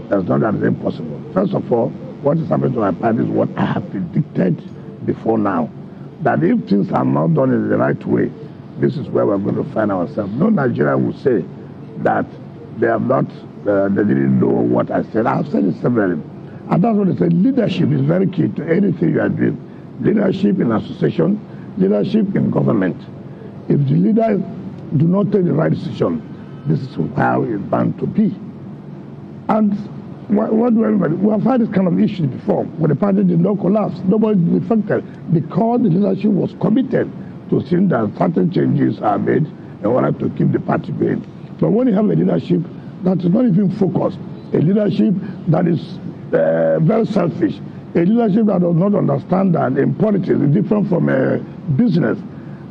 That's not that impossible. First of all, what is happening to my party is what I have predicted before now. That if things are not done in the right way, this is where we're going to find ourselves. No Nigerian will say that they have not, they didn't know what I said. I have said it severally. And that's what I said. Leadership is very key to anything you are doing. Leadership in association, leadership in government. If the leaders do not take the right decision, this is how it's bound to be. And what do everybody? We have had this kind of issue before, when the party did not collapse. Nobody was affected because the leadership was committed to seeing that certain changes are made in order to keep the party going. But when you have a leadership that is not even focused, a leadership that is very selfish, a leadership that does not understand that in politics is different from a business,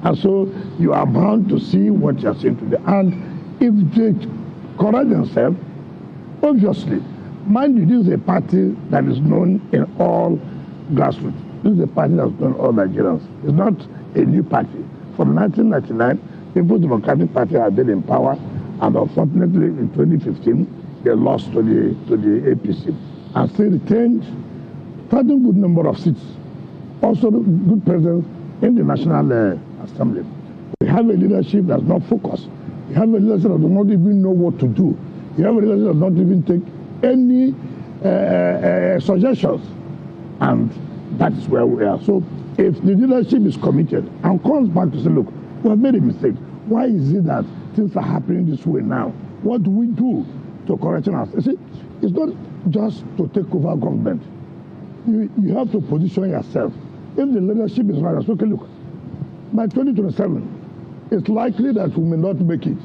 and so you are bound to see what you are saying today. And if they correct themselves, obviously, mind you, this is a party that is known in all grassroots. This is a party that is known in all Nigerians. It's not a new party. From 1999, People's Democratic Party had been in power, and unfortunately, in 2015, they lost to the APC, and still retained a good number of seats. Also, good presence in the National Assembly. We have a leadership that's not focused. We have a leadership that does not even know what to do. You have a leadership that does not even take any suggestions, and that is where we are. So if the leadership is committed and comes back to say, look, we have made a mistake. Why is it that things are happening this way now? What do we do to correct us? You see, it's not just to take over government. You have to position yourself. If the leadership is right, okay, look, by 2027, it's likely that we may not make it.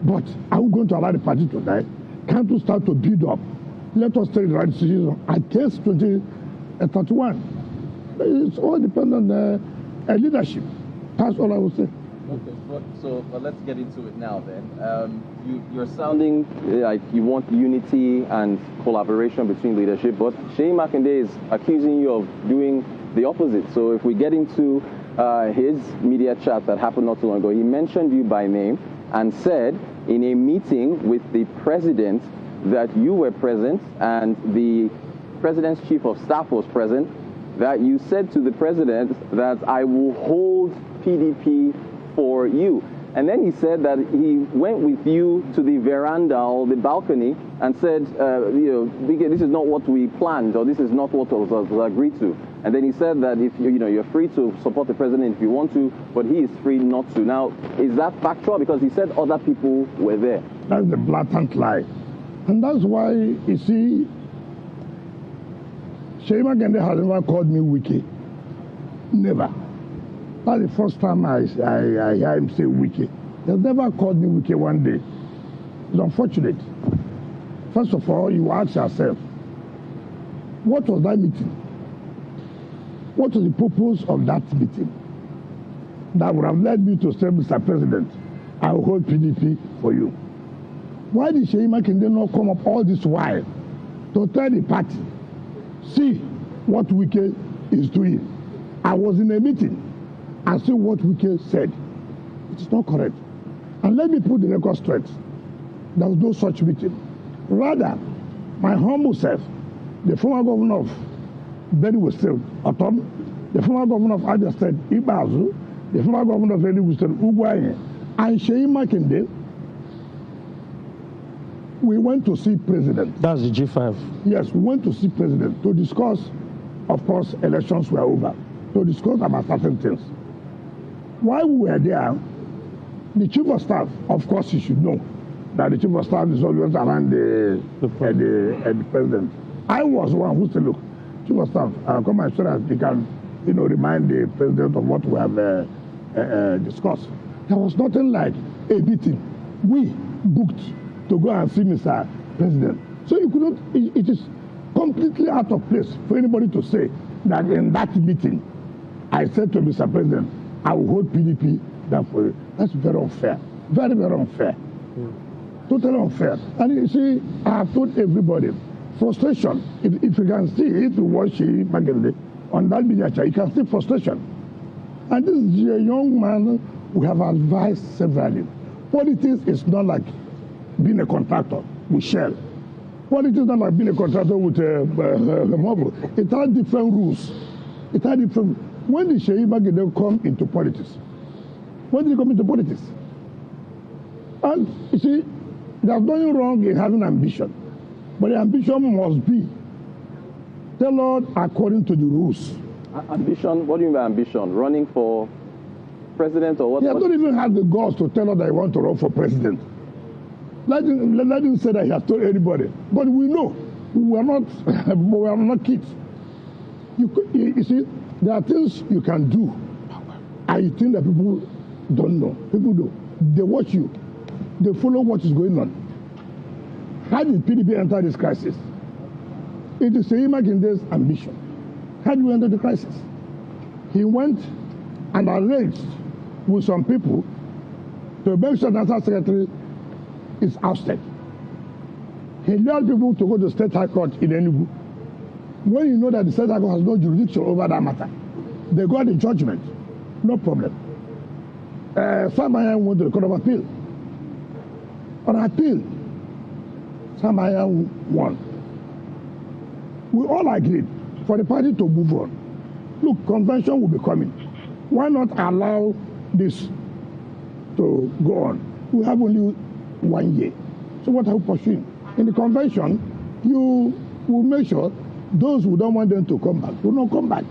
But are we going to allow the party to die? Can't we start to build up? Let us take the right decision against 2031. It's all dependent on leadership. That's all I would say. Okay, so let's get into it now then. You're sounding like you want unity and collaboration between leadership, but Seyi Makinde is accusing you of doing the opposite. So if we get into his media chat that happened not too long ago, he mentioned you by name and said in a meeting with the president that you were present and the president's chief of staff was present, that you said to the president that I will hold PDP for you. And then he said that he went with you to the veranda or the balcony and said, this is not what we planned, or this is not what was agreed to. And then he said that if you're free to support the president if you want to, but he is free not to. Now, is that factual? Because he said other people were there. That's a blatant lie. And that's why, you see, Seyi Makinde has never called me Wike. Never. That's the first time I hear him say Wike. He has never called me Wike one day. It's unfortunate. First of all, you ask yourself, what was that meeting? What was the purpose of that meeting? That would have led me to say, Mr. President, I will hold PDP for you. Why did Seyi Makinde not come up all this while to tell the party, see what Wike is doing? I was in a meeting and see what Wike said. It is not correct. And let me put the record straight. There was no such meeting. Rather, my humble self, the former governor of Benue State, Otom, the former governor of Abia State, Ibazu, the former governor of Enugu State, Ugwuanyi, and Seyi Makinde, we went to see President. That's the G5. Yes, we went to see President to discuss, of course, elections were over, to discuss about certain things. While we were there, the chief of staff, of course, you should know that the chief of staff is always around the president. I was one who said, look, chief of staff, come and so that you can, remind the president of what we have discussed. There was nothing like a meeting. We booked to go and see Mr. President. So you could not, it is completely out of place for anybody to say that in that meeting, I said to Mr. President, I will hold PDP down for you. That's very unfair. Very, very unfair. Totally unfair. And you see, I have told everybody, frustration, if you can see, if you watch Seyi Makinde on that media chat, you can see frustration. And this is a young man we have advised severally. Politics is not like being a contractor with Shell. Politics is not like being a contractor with a mobile. It has different rules. It has different. When did Sheyi Makinde come into politics? When did he come into politics? And you see, there's nothing wrong in having ambition. But the ambition must be tailored according to the rules. Ambition? What do you mean by ambition? Running for president or what? He has not even had the guts to tell us that he wants to run for president. Let him say that he has told anybody. But we know we are not kids. You see, there are things you can do, and you think that people don't know. People do. They watch you. They follow what is going on. How did PDP enter this crisis? It is Sheyi Makinde's ambition. How did we enter the crisis? He went and arranged with some people to make sure the National Secretary is ousted. He allowed people to go to State High Court in Enugu. When you know that the State High Court has no jurisdiction over that matter, they got the judgment. No problem. Samaya went to the Court of Appeal. On appeal, Samaya won. We all agreed for the party to move on. Look, convention will be coming. Why not allow this to go on? We have only 1 year. So what are we pursuing? In the convention, you will make sure those who don't want them to come back will not come back.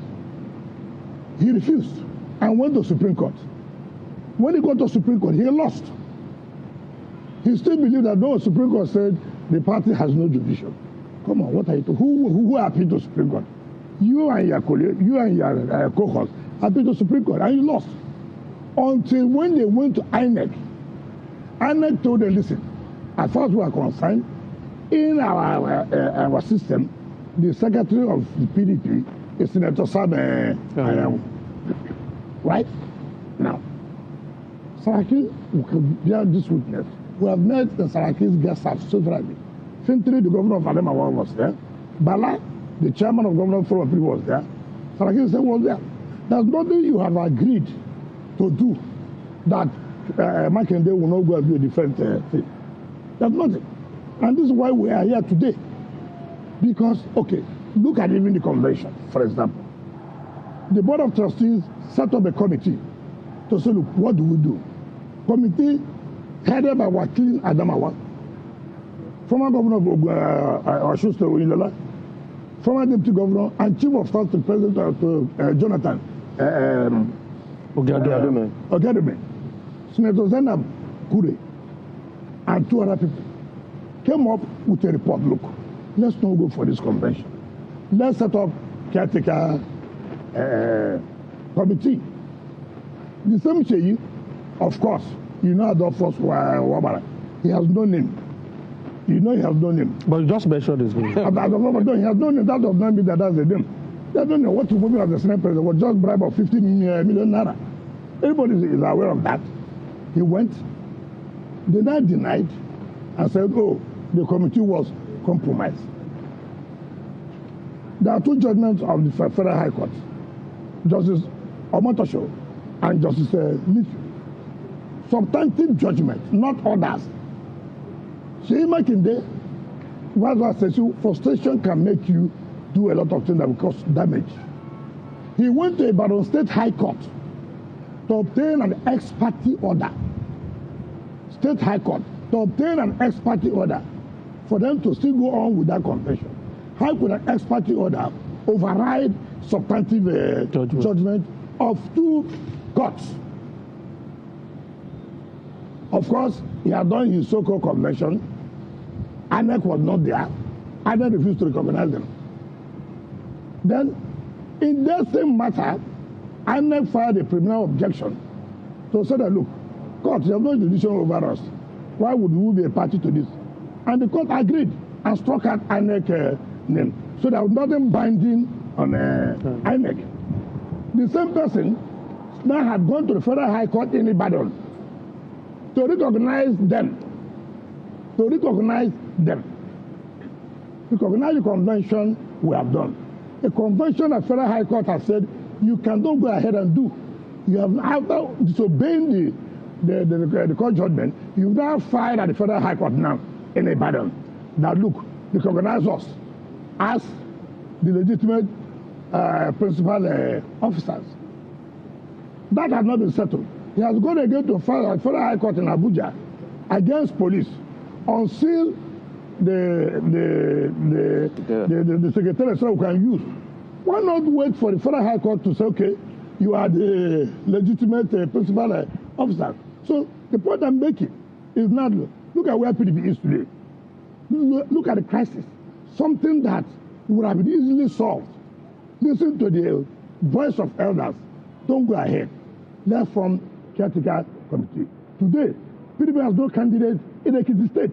He refused and went to Supreme Court. When he got to Supreme Court, he lost. He still believed that no, Supreme Court said the party has no jurisdiction. Come on, what are you doing? Who appealed to Supreme Court? You and your colleague, you and your co-host appealed to Supreme Court, and you lost. Until when they went to INEC, INEC told them, listen, as far as we are concerned, in our system, the secretary of the PDP is Senator Sam. Right? Now, Saraki, we could bear this witness. We have met in Saraki's guest house severally. Fintri, the governor of Adamawa, was there. Bala, the chairman of government forum people, was there. Saraki was there. There's nothing you have agreed to do that Makinde will not go and do a different thing. There's nothing. And this is why we are here today. Because, okay, look at even the convention, for example. The Board of Trustees set up a committee to say, look, what do we do? Committee headed by Wike Adamawa, former governor of Osun State, Oyinlola, former deputy governor and chief of staff to President Jonathan Ogedeme, Senator Zainab Kure, and 2 other people came up with a report. Look, let's not go for this convention. Let's set up caretaker committee. The same Sheyi, of course, you know Adolphus Wabara. He has no name. You know he has no name. But you just mentioned his name. He has no name. That does not mean that that's the name. They don't know what to move as the Senate president was just bribe of 50 million naira. Everybody is aware of that. He went. They now denied and said, oh, the committee was compromised. There are 2 judgments of the Federal High Court, Justice Omotosho and Justice Little. Substantive judgment, not orders. Sheyi Makinde, what says you, frustration can make you do a lot of things that will cause damage. He went to Ibadan State High Court to obtain an ex parte order. State High Court to obtain an ex parte order for them to still go on with that convention. How could an ex parte order override substantive judgment of 2 courts? Of course, he had done his so-called convention. INEC was not there. INEC refused to recognize them. Then, in that same matter, INEC filed a preliminary objection to say that, look, court, you have no jurisdiction over us. Why would we be a party to this? And the court agreed and struck out INEC name. So there was nothing binding on INEC. The same person now had gone to the Federal High Court in Ibadan to recognize them. Recognize the convention we have done. A convention that Federal High Court has said you cannot go ahead and do. You have, after disobeying the court judgment, you now filed at the Federal High Court now in Ibadan. Now look, recognize us as the legitimate principal officers. That has not been settled. He has gone again to Federal High Court in Abuja against police until the Secretary said we can use. Why not wait for the Federal High Court to say, okay, you are the legitimate principal officer? So the point I'm making is not, look at where PDP is today. Look at the crisis. Something that would have been easily solved. Listen to the voice of elders. Don't go ahead. Let's form caretaker committee. Today, PDP has no candidate in Ekiti State.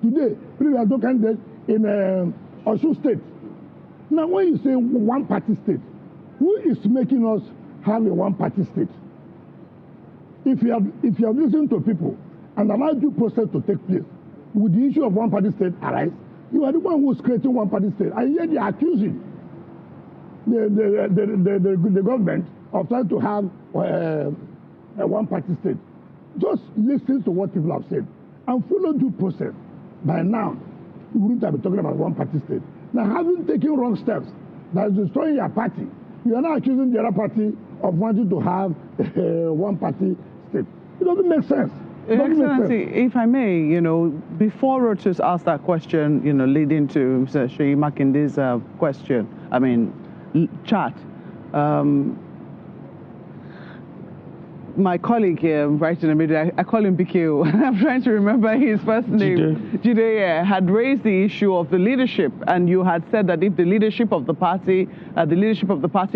Today, PDP has no candidate in Osun State. Now, when you say one-party state, who is making us have a one-party state? If you have listened to people and allowed due process to take place, would the issue of one-party state arise? You are the one who is creating one-party state, and yet you are accusing the government of trying to have a one-party state. Just listen to what people have said and follow due process. By now, we wouldn't have been talking about one-party state. Now, having taken wrong steps that is destroying your party, you are now accusing the other party of wanting to have a one-party state. It doesn't make sense. Excellency, if I may, before Rotus asked that question, leading to Mr. Seyi Makinde's question, chat, my colleague here, right in the middle, I call him BKO. I'm trying to remember his first name. Jide had raised the issue of the leadership, and you had said that if the leadership of the party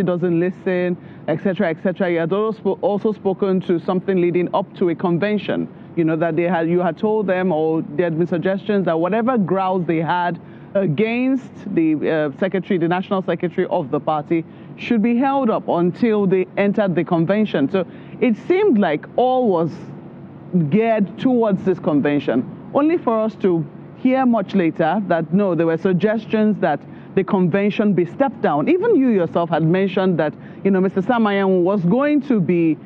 doesn't listen, etc., you had also spoken to something leading up to a convention. That you had told them, or there had been suggestions that whatever grounds they had against the the national secretary of the party, should be held up until they entered the convention. So it seemed like all was geared towards this convention, only for us to hear much later that no, there were suggestions that the convention be stepped down. Even you yourself had mentioned that Mr. Samayan was going to be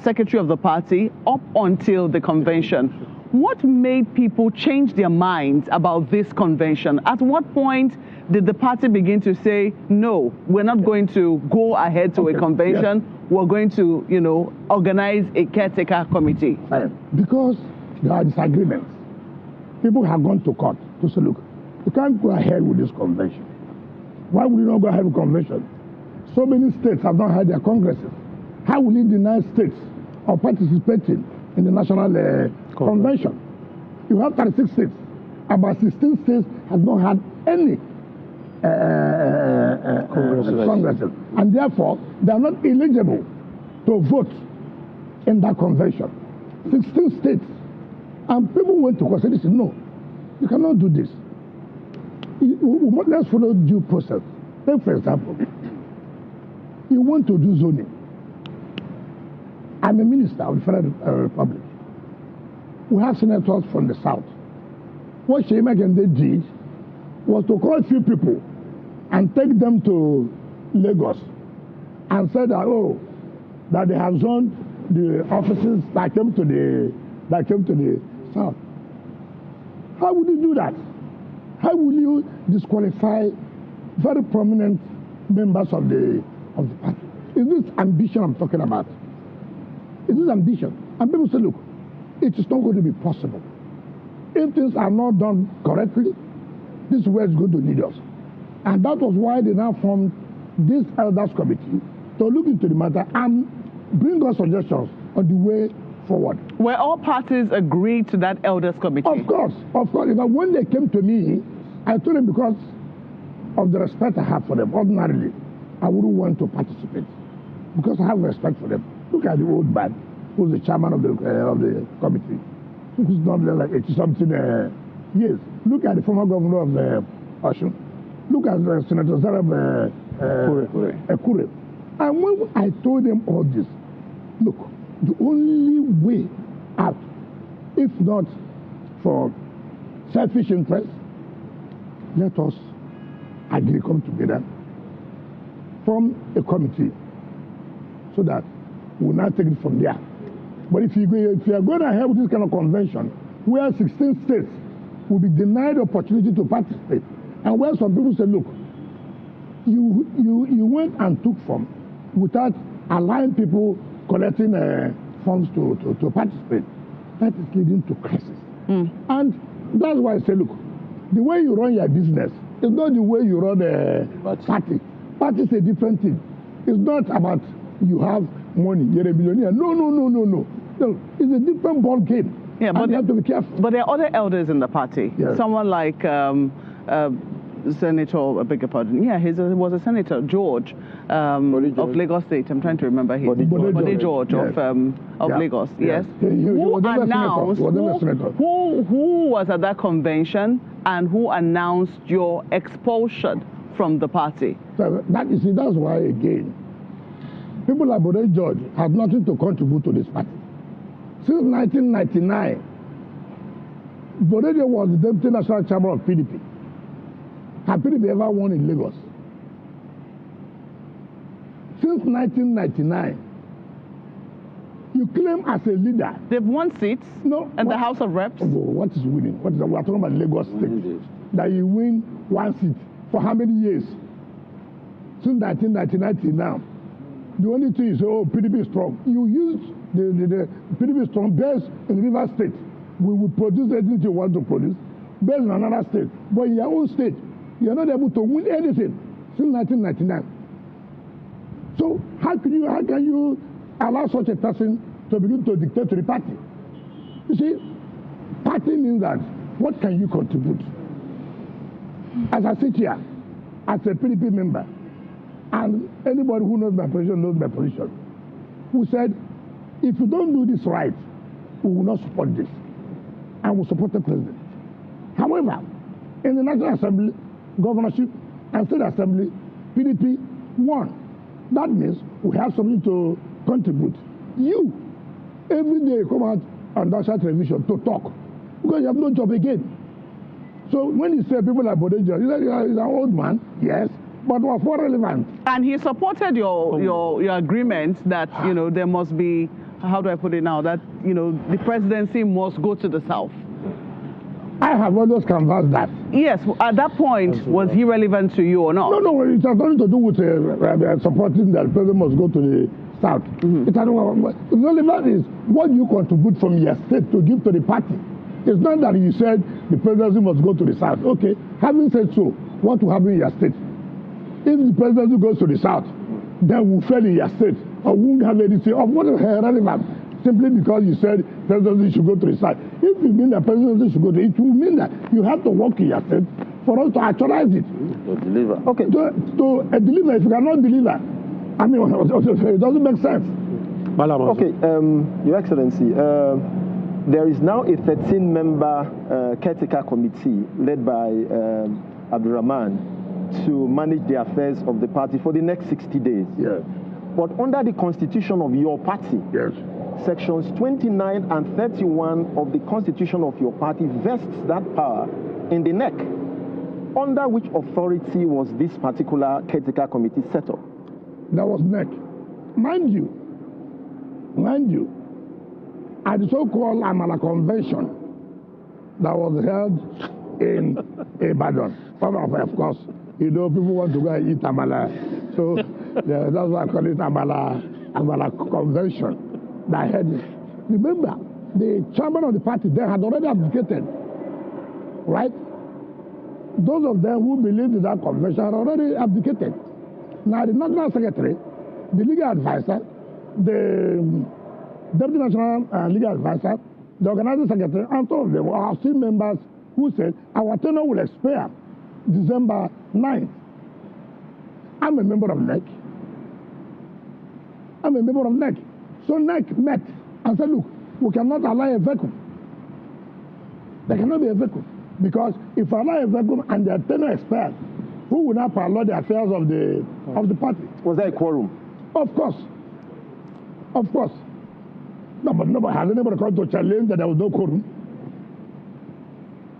secretary of the party up until the convention. What made people change their minds about this convention? At what point did the party begin to say, no, we're not going to go ahead to a convention, yes, we're going to, organize a caretaker committee? Because there are disagreements. People have gone to court to say, look, you can't go ahead with this convention. Why would you not go ahead with convention? So many states have not had their congresses. How will you deny states of participating in the national convention? You have 36 states. About 16 states have not had any congresses. And therefore, they are not eligible to vote in that convention. 16 states. And people went to court and said, no, you cannot do this. Let's follow due process. Take, for example, you want to do zoning. I'm a minister of the Federal Republic. We have senators from the South. What Seyi Makinde did was to call a few people and take them to Lagos and said that, that they have zoned the offices that came to the South. How would you do that? How will you disqualify very prominent members of the party? Is this ambition I'm talking about? Is this ambition? And people say, look, it is not going to be possible. If things are not done correctly, this is where it's going to lead us. And that was why they now formed this elders committee to look into the matter and bring us suggestions on the way forward. Were all parties agreed to that elders committee? Of course. When they came to me, I told them because of the respect I have for them. Ordinarily, I wouldn't want to participate because I have respect for them. Look at the old man who's the chairman of the committee, who's not like 80-something years. Look at the former governor of Osun. Look at Senator Zarab Ekure. And when I told them all this, look, the only way out, if not for selfish interest, let us agree, come together, form a committee so that we will not take it from there. But if you are going ahead with this kind of convention, where 16 states will be denied the opportunity to participate. And where some people say, look, you went and took form without allowing people collecting funds to participate. That is leading to crisis. And that's why I say, look, the way you run your business is not the way you run a party. Party is a different thing. It's not about you have money, you're a billionaire. No. It's a different ball game. Yeah, but you have to be careful. But there are other elders in the party. Yes. Someone like Senator, I beg your pardon. Yeah, he was a senator, George, of Lagos State. I'm trying to remember his Bode George of Lagos. Yes. Who announced? Who was at that convention and who announced your expulsion from the party? So that's why again, people like Bode George have nothing to contribute to this party. Since 1999, Bode George was the Deputy National Chairman of PDP. Has PDP ever won in Lagos? Since 1999, you claim as a leader. They've won seats in the House of Reps. Oh, what is winning? We are talking about Lagos State. That you win one seat for how many years? Since 1999 till now. The only thing is, PDP is strong. You use the PDP strong based in River State. We will produce anything you want to produce based on another state. But in your own state, you are not able to win anything since 1999. So how can you allow such a person to begin to dictate to the party? You see, party means that what can you contribute? As I sit here, as a PDP member, and anybody who knows my position knows my position, who said, if you don't do this right, we will not support this. And will support the president. However, in the National Assembly, governorship, and state assembly, PDP won. That means we have something to contribute. You, every day you come out on national television to talk, because you have no job again. So when you say people like Bode George, he's an old man, yes, but was more relevant. And he supported your agreement that, there must be, how do I put it now, that, the presidency must go to the South. I have always canvassed that. Yes, at that point, was he relevant to you or not? No, it has nothing to do with supporting that the president must go to the South. It has relevant is what you contribute from your state to give to the party. It's not that you said the presidency must go to the South. Okay, having said so, what will happen in your state? If the presidency goes to the South, then we'll fail in your state or won't have anything of what is relevant. Simply because you said presidency should go to the South. If you mean that presidency should go to it, will mean that you have to work in your state for us to actualize it. To deliver. Okay. To deliver, if you cannot deliver, I mean, it doesn't make sense. Okay, Your Excellency, there is now a 13-member caretaker committee led by Abdurrahman to manage the affairs of the party for the next 60 days. Yes. But under the constitution of your party, yes, sections 29 and 31 of the constitution of your party vests that power in the NEC. Under which authority was this particular caretaker committee set up? That was NEC. Mind you, at the so-called Amala Convention that was held in Ibadan. Of course, people want to go and eat Amala. So that's why I call it Amala Convention. That had, remember, the chairman of the party then had already abdicated, right? Those of them who believed in that convention had already abdicated. Now the national secretary, the legal advisor, the deputy national legal advisor, the organizing secretary, and some of them are still members who said our tenure will expire December 9th. I'm a member of NEC. So NEC met and said, look, we cannot allow a vacuum. There cannot be a vacuum. Because if I allow a vacuum and their tenure expires, who will not allow the affairs of the party? Was there a quorum? Of course. No, but nobody has anybody come to challenge that there was no quorum.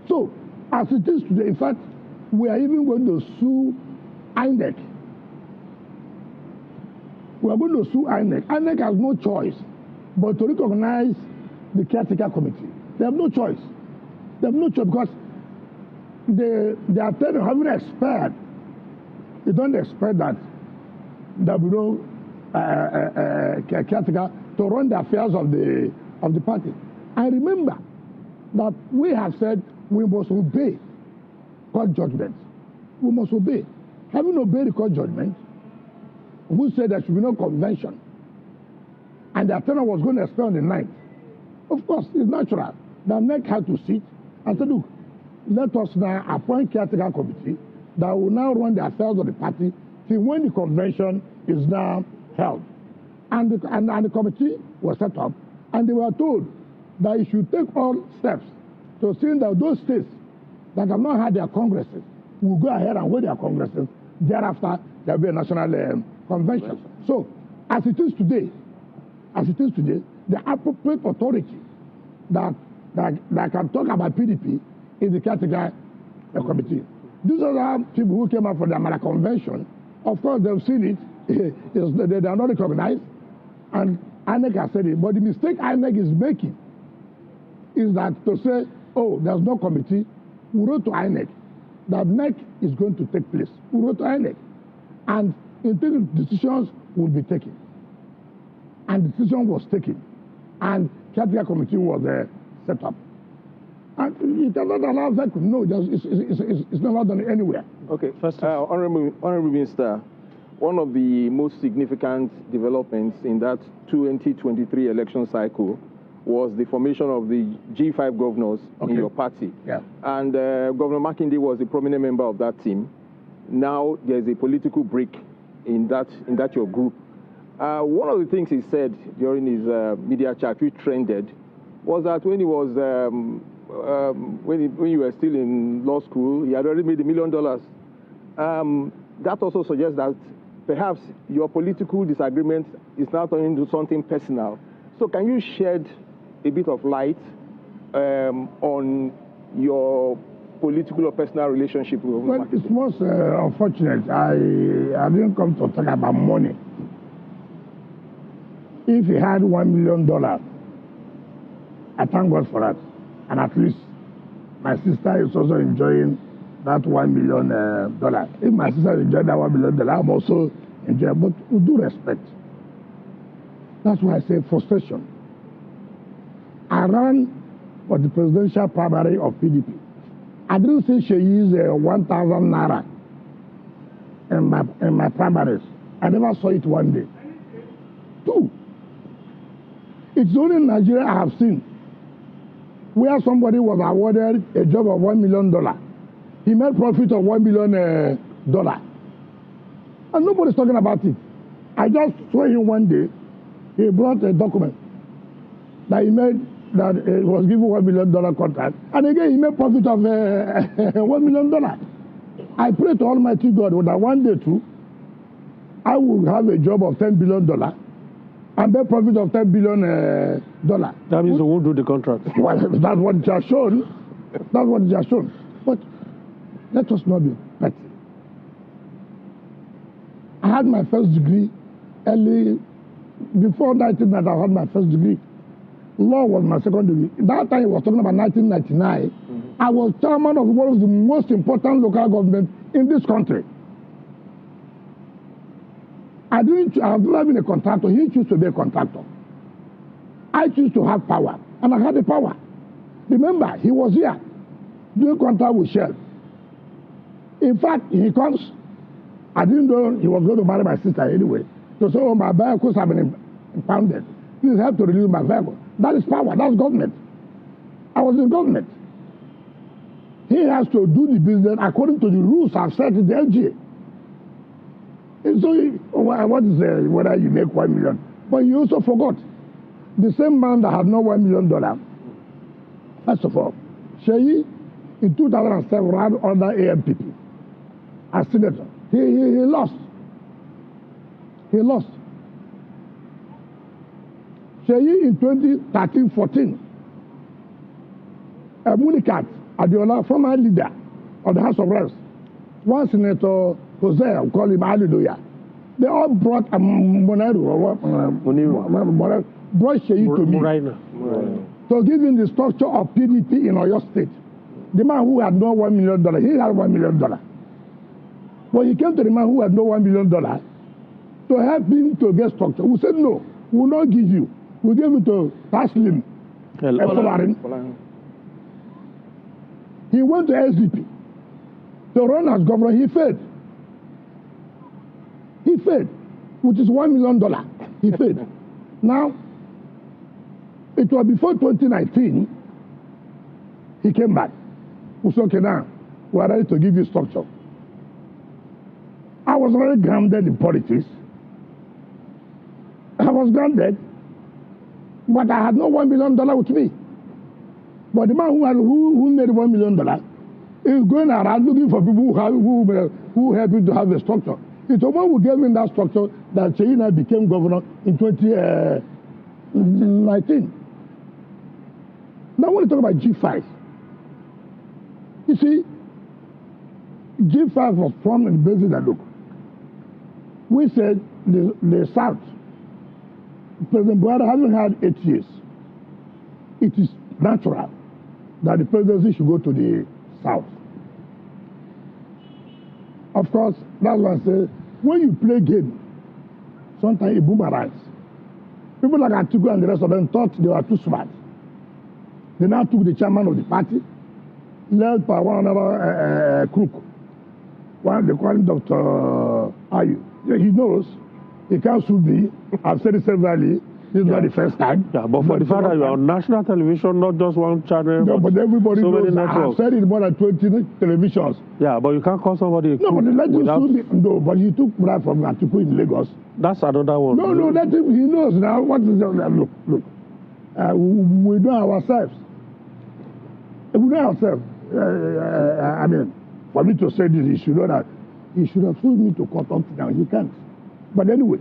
So, as it is today, in fact, we are even going to sue INEC. We are going to sue INEC. INEC has no choice but to recognize the caretaker committee. They have no choice. Because their tenure having expired, you don't expect that there will be no caretaker to run the affairs of the party. I remember that we have said we must obey court judgments. We must obey. Having obeyed the court judgment, who said there should be no convention, and the tenure was going to expire on the 9th, of course, it's natural. The NEC had to sit and say, look, let us now appoint caretaker committee that will now run the affairs of the party till when the convention is now held. And the committee was set up, and they were told that it should take all steps to see that those states that have not had their congresses will go ahead and hold their congresses. Thereafter, there will be a national convention. So, as it is today, the appropriate authority that can talk about PDP is the caretaker committee. These are the people who came out for the Amara Convention. Of course, they've seen it. They are not recognized. And INEC has said it. But the mistake INEC is making is that to say, oh, there's no committee. We wrote to INEC that NEC is going to take place. We wrote to INEC. And decisions will be taken. And the decision was taken. And caretaker committee was set up. And you cannot allow that. No, it's not done anywhere. Okay, first, Honorable Minister, one of the most significant developments in that 2023 election cycle was the formation of the G5 governors in your party. Yeah. And Governor Makinde was a prominent member of that team. Now there's a political break in that your group. One of the things he said during his media chat, which trended, was that when he was when you were still in law school, he had already made $1 million. That also suggests that perhaps your political disagreement is now turning into something personal. So can you shed a bit of light on your political or personal relationship with Well, it's most unfortunate. I didn't come to talk about money. If he had $1 million, I thank God for that. And at least my sister is also enjoying that $1 million. If my sister enjoyed that $1 million, I'm also enjoying. But with due respect, that's why I say frustration. I ran for the presidential primary of PDP. I didn't say she used 1,000 naira in my primaries. I never saw it one day. 2, it's only in Nigeria I have seen where somebody was awarded a job of $1 million. He made profit of $1 million. And nobody's talking about it. I just saw him one day. He brought a document that he made that was given $1 million contract. And again, he made profit of $1 million. I pray to Almighty God that one day too, I will have a job of $10 billion and make profit of $10 billion. That means you won't do the contract. Well, that's what it has shown. That's what it has shown. But let us not be petty. I had my first degree early, before 1990, I had my first degree. Law was my second degree. That time he was talking about 1999. I was chairman of one of the most important local governments in this country. I've never been a contractor. He chose to be a contractor. I choose to have power, and I had the power. Remember, he was here doing contract with Shell. In fact, he comes. I didn't know he was going to marry my sister anyway. So say, oh, my vehicles have been impounded. Please help to release my vehicle. That is power. That's government. I was in government. He has to do the business according to the rules I've set in the LGA. And so, what is whether you make $1 million? But you also forgot the same man that had no $1 million. First of all, Sheyi in 2007 ran under AMPP as senator. He lost. He lost. Sheyi in 2013-14, Munikat Adiola, former leader of the House of Reps, one Senator Jose, we call him Hallelujah. They all brought Muniru, brought Sheyi to me to give him the structure of PDP in Oyo State. The man who had no $1 million, he had $1 million. But he came to the man who had no $1 million to help him to get structure. We said, no, we will not give you. We gave it to Taslim. He went to SDP to run as governor. He failed. He failed, which is $1 million. He failed. Now, it was before 2019, he came back. We said, okay, now, we are ready to give you structure. I was already grounded in politics. I was grounded, but I had no $1 million with me. But the man who made $1 million is going around looking for people who help him to have a structure. It's the one who gave him that structure that Cheyina became governor in 2019. Now, when we talk about G5, you see, G5 was formed on the basis that, look, we said the South, President Buhari hasn't had 8 years. It is natural that the presidency should go to the South. Of course, that's why I say, when you play game, sometimes it boomerangs. People like Atiku and the rest of them thought they were too smart. They now took the chairman of the party, led by one another crook. One, they call him Dr. Ayu. Yeah, he knows. He can't sue me. I've said it severally. This is not the first time. Yeah, but for the fact that you are on national television, not just one channel. No, but everybody so knows. I've said it more than 20 televisions. Yeah, but you can't call somebody a No, but let him without... sue me. No, but he took bribe from Atiku in Lagos. That's another one. No, let him. He knows now. What is it? Look. We know ourselves. We know ourselves. I mean, for me to say this, he should know that he should have sued me to court up to now. He can't. But anyway.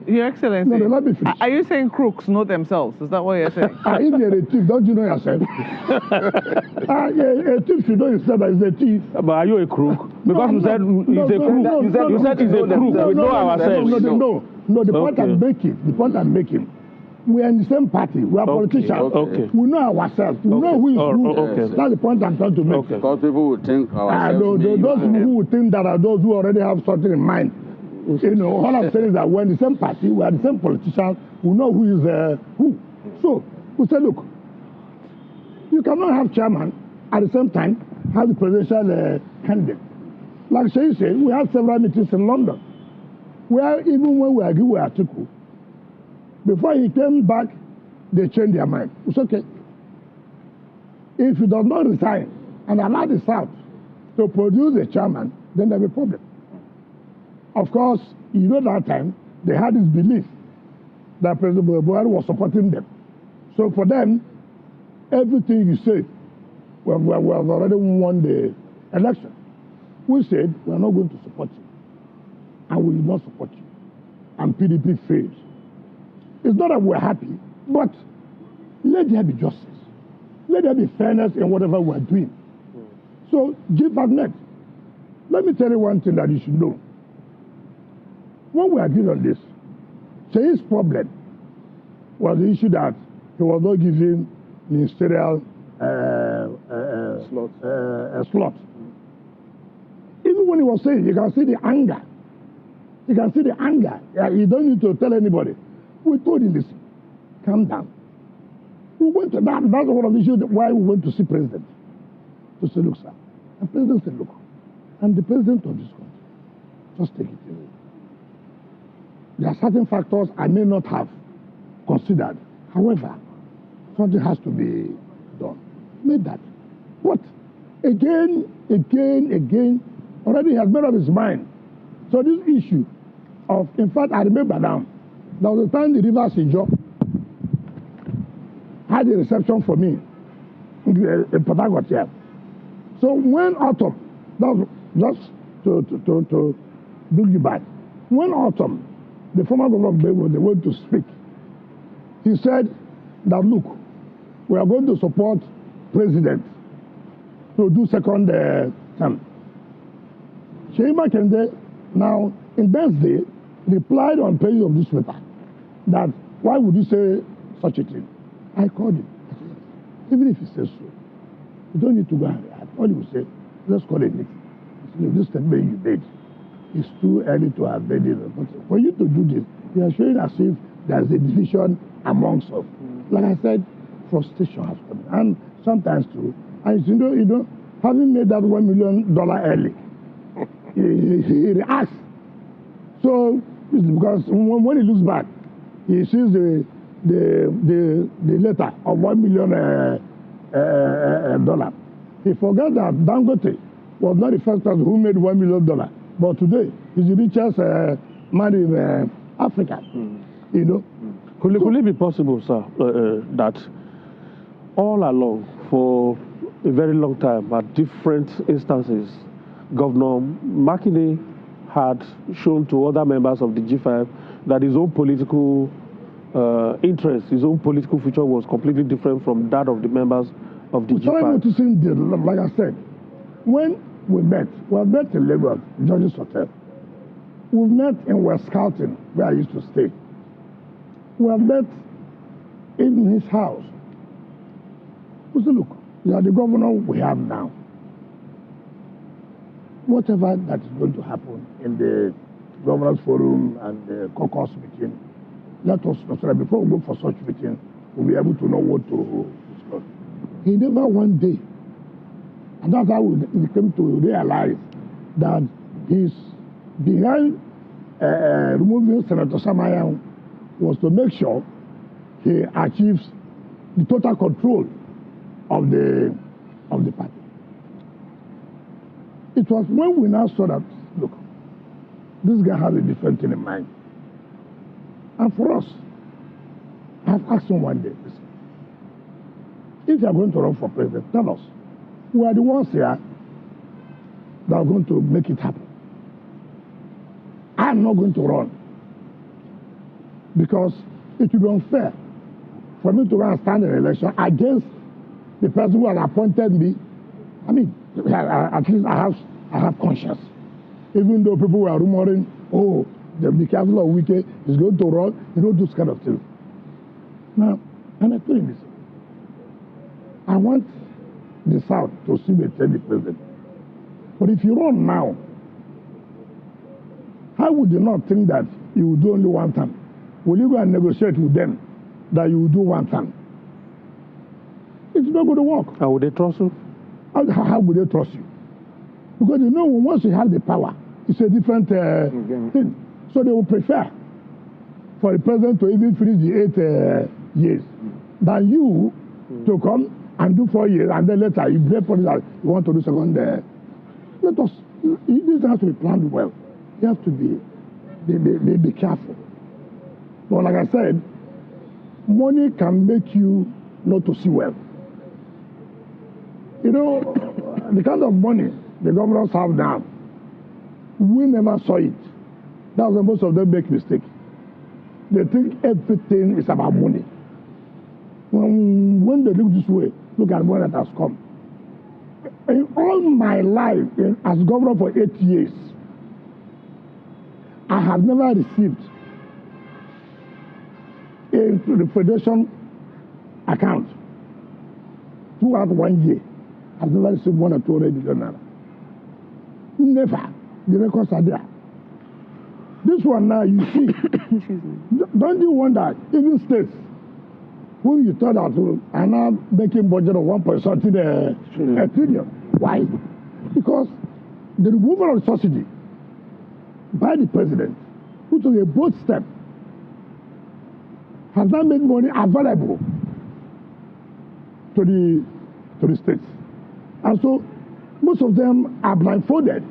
Your Excellency, no, let me finish. Are you saying crooks know themselves? Is that what you're saying? If you're a thief, don't you know yourself? A thief should know himself that he's a thief. But are you a crook? Because you said he's a crook. You said he's a crook. We know ourselves. No, the point I'm making, we are in the same party. We are politicians. Okay. We know ourselves. We know who is who. Okay. That's the point I'm trying to make. Because people would think ourselves. Those who would think that are those who already have something in mind. You know, all I'm saying is that we're in the same party, we are the same politicians, we know who is who. So, we say, look, you cannot have chairman at the same time have the presidential candidate. Like Sheyi said, we had several meetings in London, where even when we agreed with Atiku, before he came back, they changed their mind. It's okay. If he does not resign and allow the South to produce a chairman, then there'll be a problem. Of course, you know that time, they had this belief that President Buhari was supporting them. So for them, everything you say, we have already won the election. We said, we are not going to support you. And we will not support you. And PDP fails. It's not that we're happy, but let there be justice. Let there be fairness in whatever we're doing. So, G5net, let me tell you one thing that you should know. When we agreed on this, Sheyi's problem was the issue that he was not giving ministerial slot. Even when he was saying, you can see the anger. You can see the anger. You don't need to tell anybody. We told him, listen, calm down. We went to that. That's one of the issues why we went to see President. To say, look, sir. And President said, look, I'm the president of this country. Just take it easy. There are certain factors I may not have considered. However, something has to be done. Made that. What? Again, already he has made up his mind. So this issue of, in fact, I remember now, there was a time the Rivers Ijo had a reception for me in Port Harcourt here. So when autumn, that was just to bring you back. When autumn, the former governor of Beirut, they went to speak. He said that, look, we are going to support president to do second term. Sheyi Makinde, now, in Wednesday, replied on page of this paper that, why would you say such a thing? I called him. I said, even if he says so, you don't need to go and react. All you say, let's call it meeting. If this statement you made, it's too early to have made it. But for you to do this, you are showing as if there's a division amongst us. Like I said, frustration has come. And sometimes too, and you know, having made that $1 million early, he reacts. So, because when he looks back, he sees the letter of $1 million dollar. He forgot that Dangote was not the first person who made $1 million, but today he's the richest man in Africa. You know. Could it be possible, sir, that all along, for a very long time, at different instances, Governor Makinde had shown to other members of the G5 that his own political interest, his own political future was completely different from that of the members of the G5. So I'm noticing this, like I said, when we met in Lagos, George's Hotel. We've met in West Carlton, where I used to stay. We have met in his house. We said, look, you are the governor we have now. Whatever that is going to happen in the Governors Forum and the caucus meeting, let us know so that before we go for such meeting, we'll be able to know what to discuss. He never one day, and that's how we came to realize that he's behind removing Senator Samayan was to make sure he achieves the total control of the party. It was when we now saw that, look, this guy has a different thing in mind. And for us, I've asked him one day, listen, if you are going to run for president, tell us. We are the ones here that are going to make it happen. I'm not going to run because it will be unfair for me to go and stand in an election against the person who has appointed me. I mean, at least I have conscience. Even though people were rumoring, oh, the careful of Wike is going to run, you don't do this kind of thing. Now, and I told him this. I want the South to see me tell the president. But if you run now, how would you not think that you will do only one time? Will you go and negotiate with them that you will do one time? It's not going to work. How would they trust you? How would they trust you? Because you know, once you have the power, it's a different thing. So they will prefer for the president to even finish the 8 years than you to come and do 4 years and then later you blame for that you want to do second. Let us. This has to be planned well. You have to be careful. But like I said, money can make you not to see well. You know, the kind of money the governors have now, we never saw it. That's why most of them make mistakes. They think everything is about money. When they look this way, look at what that has come. In all my life, as governor for 8 years, I have never received into the Federation account throughout 1 year. I've never received 1 or 2 billion naira. Never. The records are there. This one now, you see, don't you wonder, even states, who you thought that are now making budget of 1.something trillion. Why? Because the removal of subsidy by the president, who took a bold step, has now made money available to the states. And so most of them are blindfolded.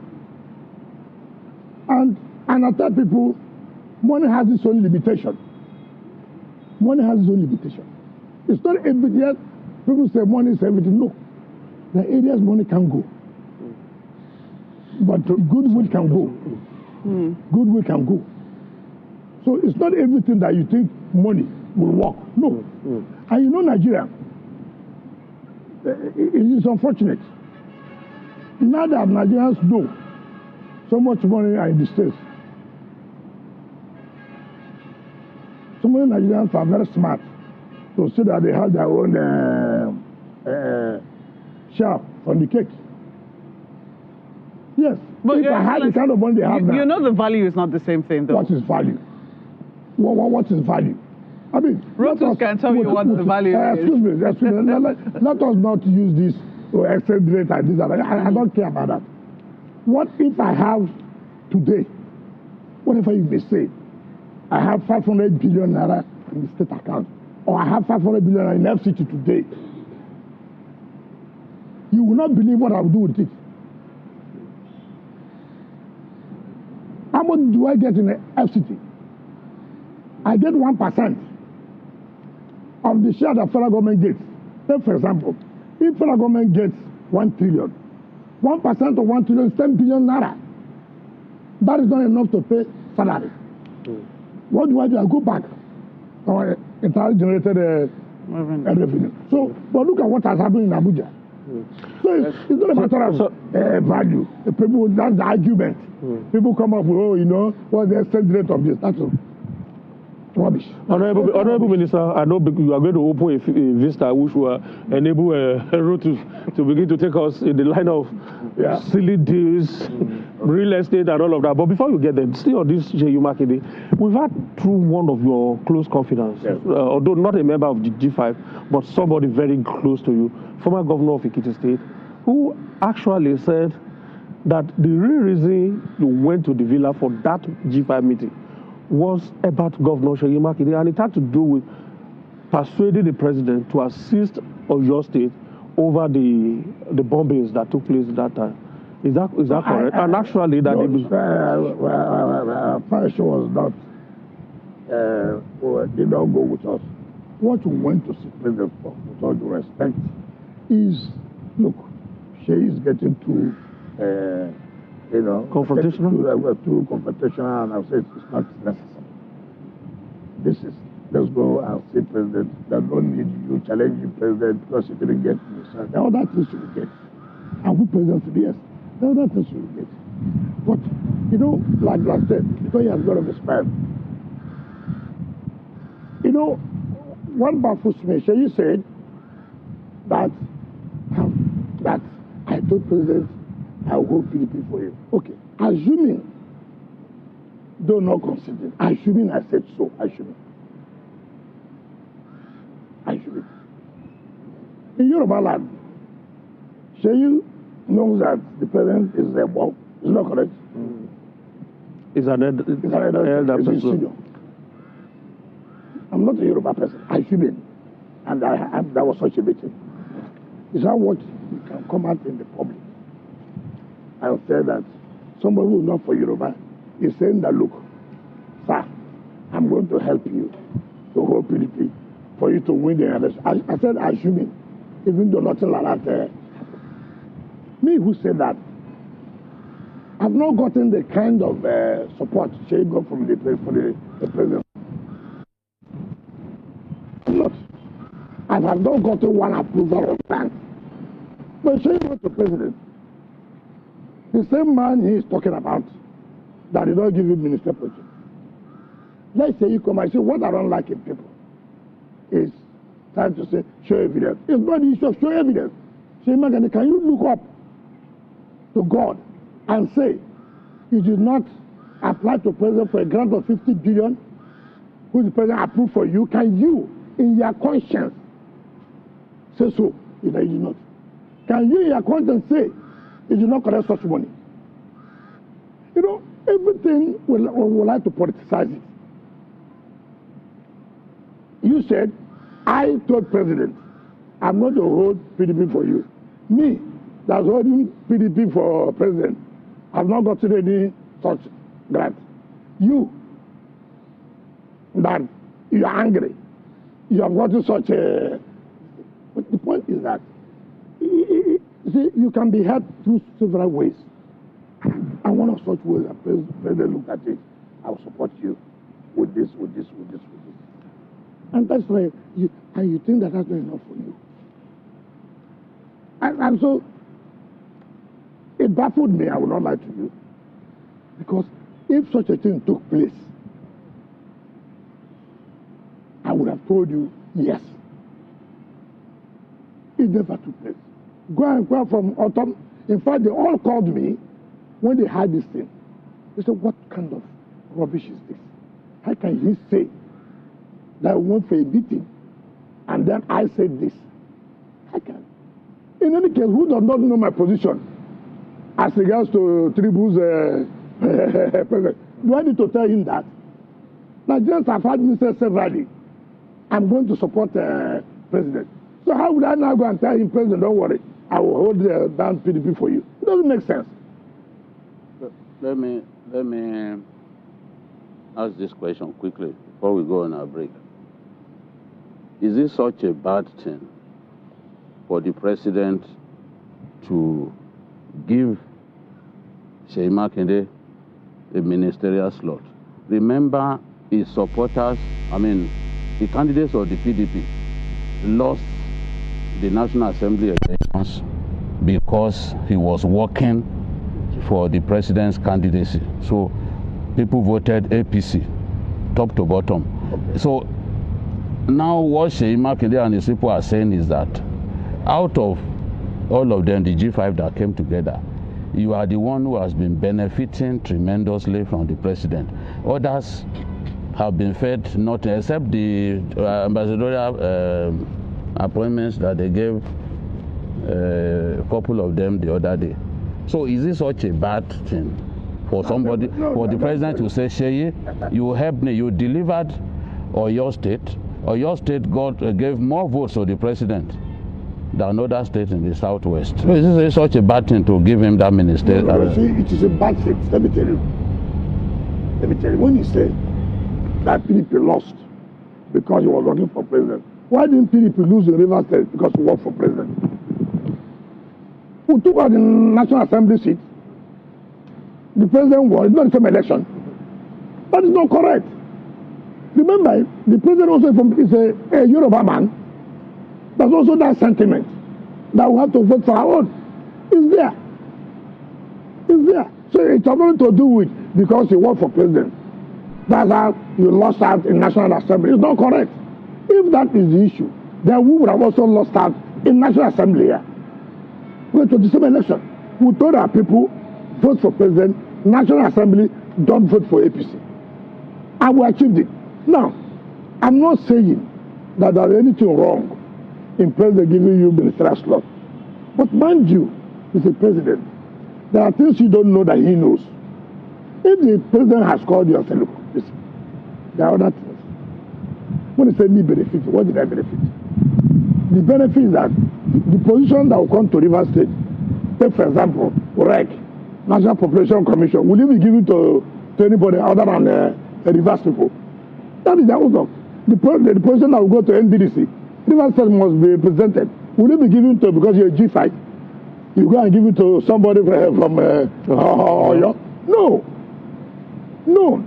And I tell people, money has its own limitation. Money has its own limitation. It's not everything. Yet people say money is everything. No. The areas money can go. But goodwill can go. Goodwill can go. So it's not everything that you think money will work. No. And you know Nigeria, it is unfortunate. Now that Nigerians know so much money are in the States, so many Nigerians are very smart to see that they have their own share from the cake. Yes. But if I had the kind of money they have now. You know the value is not the same thing, though. What is value? What is value? I mean, Rotus can tell you what the value is. Excuse me. Let us not use this exchange rate and this and that. I don't care about that. What if I have today, whatever you may say, I have 500 billion naira in the state account, or I have 500 billion naira in FCT today? You will not believe what I will do with it. How much do I get in the FCT? I get 1% of the share that federal government gets. Take for example, if federal government gets 1 trillion, 1% of 1 trillion is 10 billion naira. That is not enough to pay salary. What do? I go back. Our entirely generated revenue. So, but look at what has happened in Abuja. So it's not a matter of value. The people, that's the argument. People come up with, what's the exchange rate of this? That's all. Rubbish. Honorable Minister, I know you are going to open a vista which will enable Rotus to begin to take us in the line of silly deals, real estate and all of that. But before you get there, still on this J.U. Makinde, we've had through one of your close confidants, although not a member of the G5, but somebody very close to you, former governor of Ekiti State, who actually said that the real reason you went to the villa for that G5 meeting was about Governor Seyi Makinde, and it had to do with persuading the president to assist Oyo State over the bombings that took place at that time. Is that correct? And actually, that Passion was not did not go with us. What we went to see President for, with all due respect, is look, Seyi is getting too. Confrontational? Too confrontational, and I'll say it's not necessary. Let's go and see President. There's no need you challenge the President because you didn't get me. So the other things you will get. And who President to be? Yes, the other things you will get. But, like I said, because he has got to be spared. One baffles me. You said that I told President I will hold PDP for you. Okay. Assuming, though not considering, assuming I said so, assuming. In Yoruba land, Seyi knows that the president is a bomb. Is not correct? Is an elder person. I'm not a Yoruba person. Assuming. And that was such a meeting. Is that what you can come out in the public? I'll say that somebody who is not for Yoruba is saying that, look, sir, I'm going to help you to hold PDP for you to win the election. I said, assuming, even though nothing like that happened. Me who said that, I've not gotten the kind of support Seyi got from the president. I have not gotten one approval of that. But Seyi went to president. The same man he is talking about that did not give you minister position. Let's say you come and say, what I don't like in people is trying to say, show evidence. It's not the issue of show evidence. Say, Makinde, can you look up to God and say, you did not apply to president for a grant of 50 billion, who the president approved for you? Can you, in your conscience, say so? You did not. Can you, in your conscience, say, you do not collect such money? Everything we like to politicize it. You said, I told President, I'm going to hold PDP for you. Me, that's holding PDP for President, I've not gotten any such grant. You, that you are angry, you have gotten such a... But the point is that see, you can be helped through several ways. And one of such ways, the president looked at it, I will support you with this. And that's why you think that that's not enough for you. And so, it baffled me, I will not lie to you. Because if such a thing took place, I would have told you, yes. It never took place. Go and inquire from autumn. In fact, they all called me when they had this thing, they said, what kind of rubbish is this? How can he say that we went for a meeting and then I said this? How can? In any case, who does not know my position as regards to Tinubu's president? Do I need to tell him that? Nigerians have had me say severally, I'm going to support president. So how would I now go and tell him, President, don't worry, I will hold down PDP for you? It doesn't make sense. Let me ask this question quickly before we go on our break. Is it such a bad thing for the president to give Seyi Makinde a ministerial slot? Remember, his supporters, the candidates of the PDP lost the National Assembly elections because he was working for the president's candidacy. So people voted APC, top to bottom. Okay. So now what Seyi Makinde and his people are saying is that out of all of them, the G5 that came together, you are the one who has been benefiting tremendously from the president. Others have been fed nothing except the ambassadorial appointments that they gave a couple of them the other day. So is this such a bad thing for somebody, for the president to say, Seyi, you helped me, you delivered Oyo State gave more votes to the president than other states in the southwest. So is this such a bad thing to give him that minister? See, it is a bad thing. Let me tell you. When you say that PDP lost because he was working for president, why didn't PDP lose in Rivers State because he worked for president? Who took out the National Assembly seat? The president won. It's not the same election. That is not correct. Remember, the president also is a Yoruba man. There's also that sentiment that we have to vote for our own. It's there. It's there. So it's nothing to do with because you work for president. That's how you lost out in National Assembly. It's not correct. If that is the issue, then we would have also lost out in National Assembly here. Wait to the same election. We told our people, vote for president, National Assembly, don't vote for APC. And we achieved it. Now, I'm not saying that there is anything wrong in president giving you ministerial slot. But mind you, he's a president. There are things you don't know that he knows. If the president has called you and said, look, listen, there are other things. When he said me benefit, what did I benefit? The benefit is that the position that will come to Rivers State, take for example, Wike, National Population Commission, will you be given to anybody other than Rivers people? That is the outcome. The position that will go to NDDC, Rivers State must be represented. Will you be given to, because you're a G5, you go and give it to somebody from Oyo? No. No.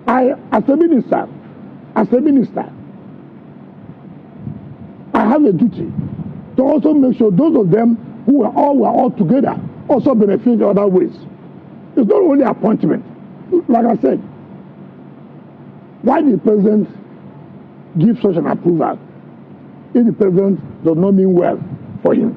As a minister, I have a duty to also make sure those of them who were all together also benefit in other ways. It's not only appointment. Like I said, why did the president give such an approval if the president does not mean well for him?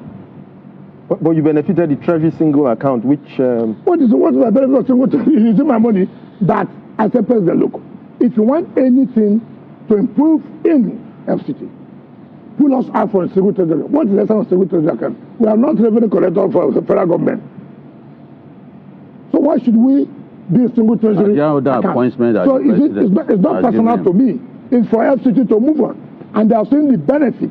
But you benefited the Treasury single account, which... What is the benefit of single account? You see my money that I said, President, look, if you want anything to improve in FCT, pull us out for a single treasury. What is the essence of single treasury account? We are not revenue collector for the federal government. So why should we be a single treasury account? So it's not personal to me. It's for FCT to move on. And they are seeing the benefit.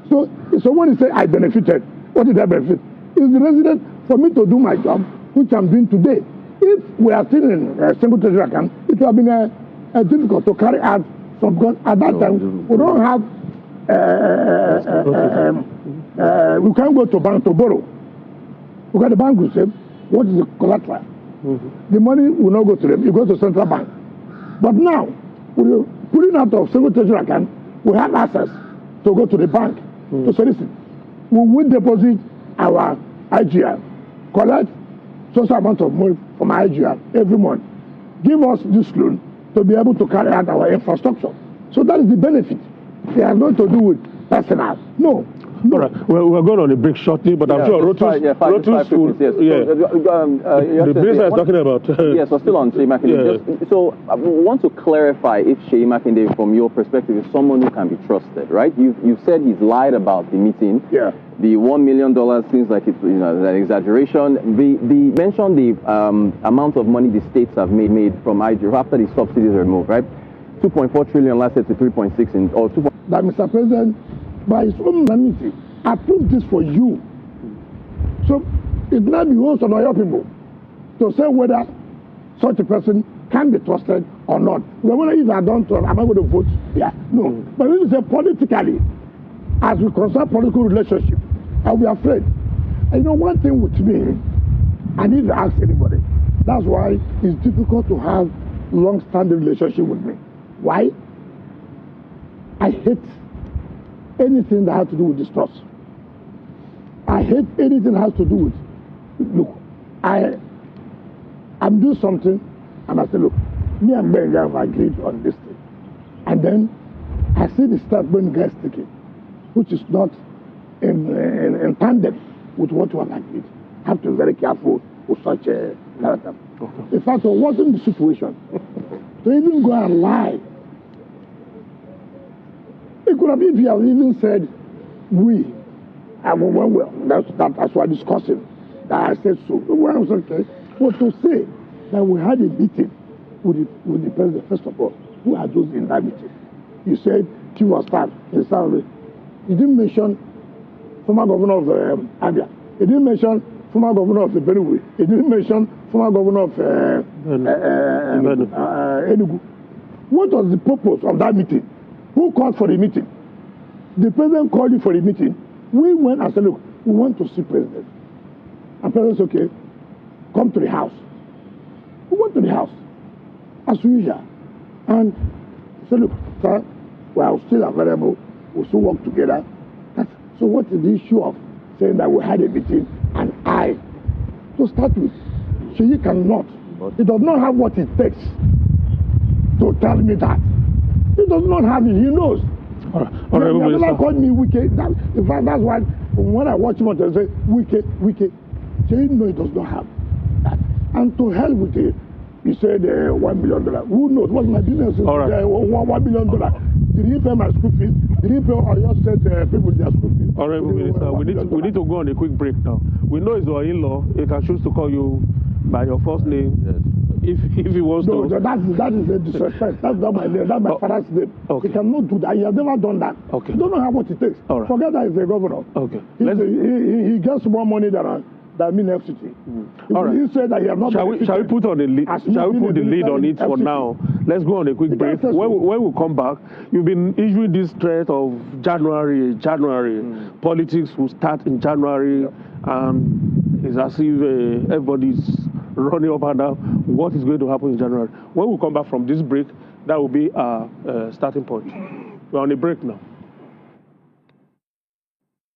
So when you say I benefited, what did I benefit? It's the resident for me to do my job, which I'm doing today. If we are still in a single treasury account, it would have been difficult to carry out some, because at that time we don't have we can't go to bank to borrow. Because the bank will say, what is the collateral? The money will not go to them, it goes to central bank. But now, we're putting out of single treasury account, we have access to go to the bank to solicit. We will deposit our IGR, collect social amount of money from our IGR every month, give us this loan to be able to carry out our infrastructure. So that is the benefit. It has nothing to do with personal. No. No. All right. Well, we're going on a break shortly, but I'm sure Rotus will. Yes. The minister is talking about. Yes, we're still on Sheyi Makinde. Yeah. So I want to clarify if Sheyi Makinde, from your perspective, is someone who can be trusted, right? You've said he's lied about the meeting. Yeah. The $1 million seems like it's an exaggeration. The mention the amount of money the states have made from IG after the subsidies are removed, right? 2.4 trillion last year to 3.6 in or 2. That Mr. President, by his own magnanimity, approved this for you. So it now behoves on your people to say whether such a person can be trusted or not. Well, whether if I don't trust, am I going to vote? Yeah, no. But if you say politically, as we concern political relationship, I'll be afraid. And you know, one thing with me, I need to ask anybody. That's why it's difficult to have long-standing relationship with me. Why? I hate anything that has to do with distrust. I hate anything that has to do with, look, I'm doing something, and I say, look, me and Ben have agreed on this thing. And then I see the step Ben guys taking, which is not in tandem with what you have agreed. I have to be very careful with such a narrative. Okay. In fact, it wasn't the situation to even go and lie. It could have been if you have even said, that's what I'm discussing, that I said so. Well, I was okay. But to say that we had a meeting with the president, first of all, who had those in that meeting? You said Q was staff in Saturday. You didn't mention former governor of Abia. You didn't mention former governor of the Benue. You didn't mention former governor of Enugu. What was the purpose of that meeting? Who called for the meeting? The president called you for the meeting. We went and said, look, we want to see president. And president said, okay, come to the house. We went to the house, as usual. And he said, look, sir, we are still available. We'll still work together. So what is the issue of saying that we had a meeting and to start with, Sheyi cannot. He does not have what it takes to tell me that. He does not have it. He knows. All right. He never called me Wike. In fact, that's why when I watch him, I say, Wike. Sheyi knows he does not have that. And to hell with it, he said $1 million. Who knows? What's my business? All right. $1 million. Did he pay my school fees? Did he pay Oyo State people their school fees? All right, Minister, we need to go on a quick break now. We know it's your in-law. He can choose to call you by your first name. Yes. If he wants to. No, that is a disrespect. That's not my name. That's my father's name. Okay. He cannot do that. He has never done that. Okay. He don't know how much it takes. All right. Forget that he's a governor. Okay. He gets more money than FCT. All right. He said that he has not. Shall we put on the lead? Shall we put the lead on it for now? Let's go on a quick break. When we come back, you've been issuing this threat of January. Politics will start in January, and it's as if everybody's running up and down. What is going to happen in January? When we come back from this break, that will be our starting point. We're on a break now.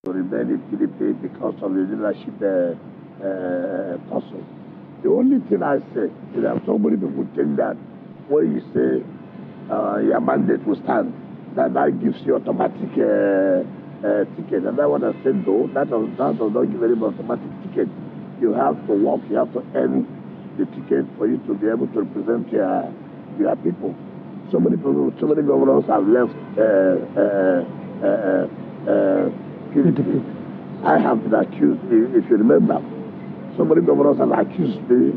To remain in PDP because of the leadership tussle. The only thing I say is that so many people think that when you say your mandate will stand, that gives you automatic ticket. And that's what I said, though. That does not give anybody automatic ticket. You have to work, you have to earn the ticket for you to be able to represent your people. So many people, so many governors have left PDP. I have been accused, if you remember, so many governors have accused me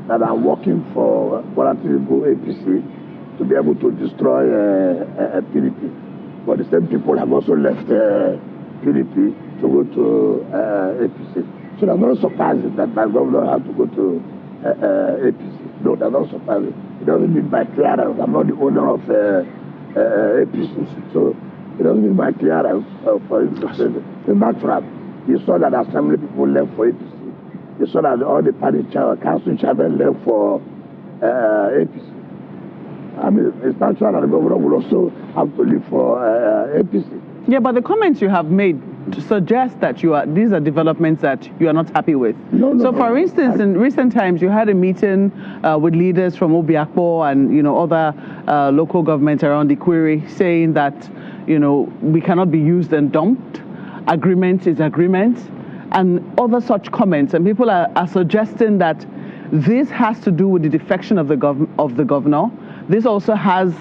that I'm working for Tinubu APC to be able to destroy PDP. But the same people have also left PDP to go to APC. So that's not surprising that my governor had to go to APC. No, that's not surprising. It doesn't mean by clearance. I'm not the owner of APC. So it doesn't mean my clearance for instance. In that trap, you saw that assembly people left for APC. You saw that all the party council chairmen left for APC. I mean, it's natural that the governor will also have to leave for APC. Yeah, but the comments you have made suggest that these are developments that you are not happy with. No, for instance, in recent times, you had a meeting with leaders from Obiakpo and other local governments around the Query saying that we cannot be used and dumped. agreement is agreement, and other such comments. And people are suggesting that this has to do with the defection of the governor. This also has,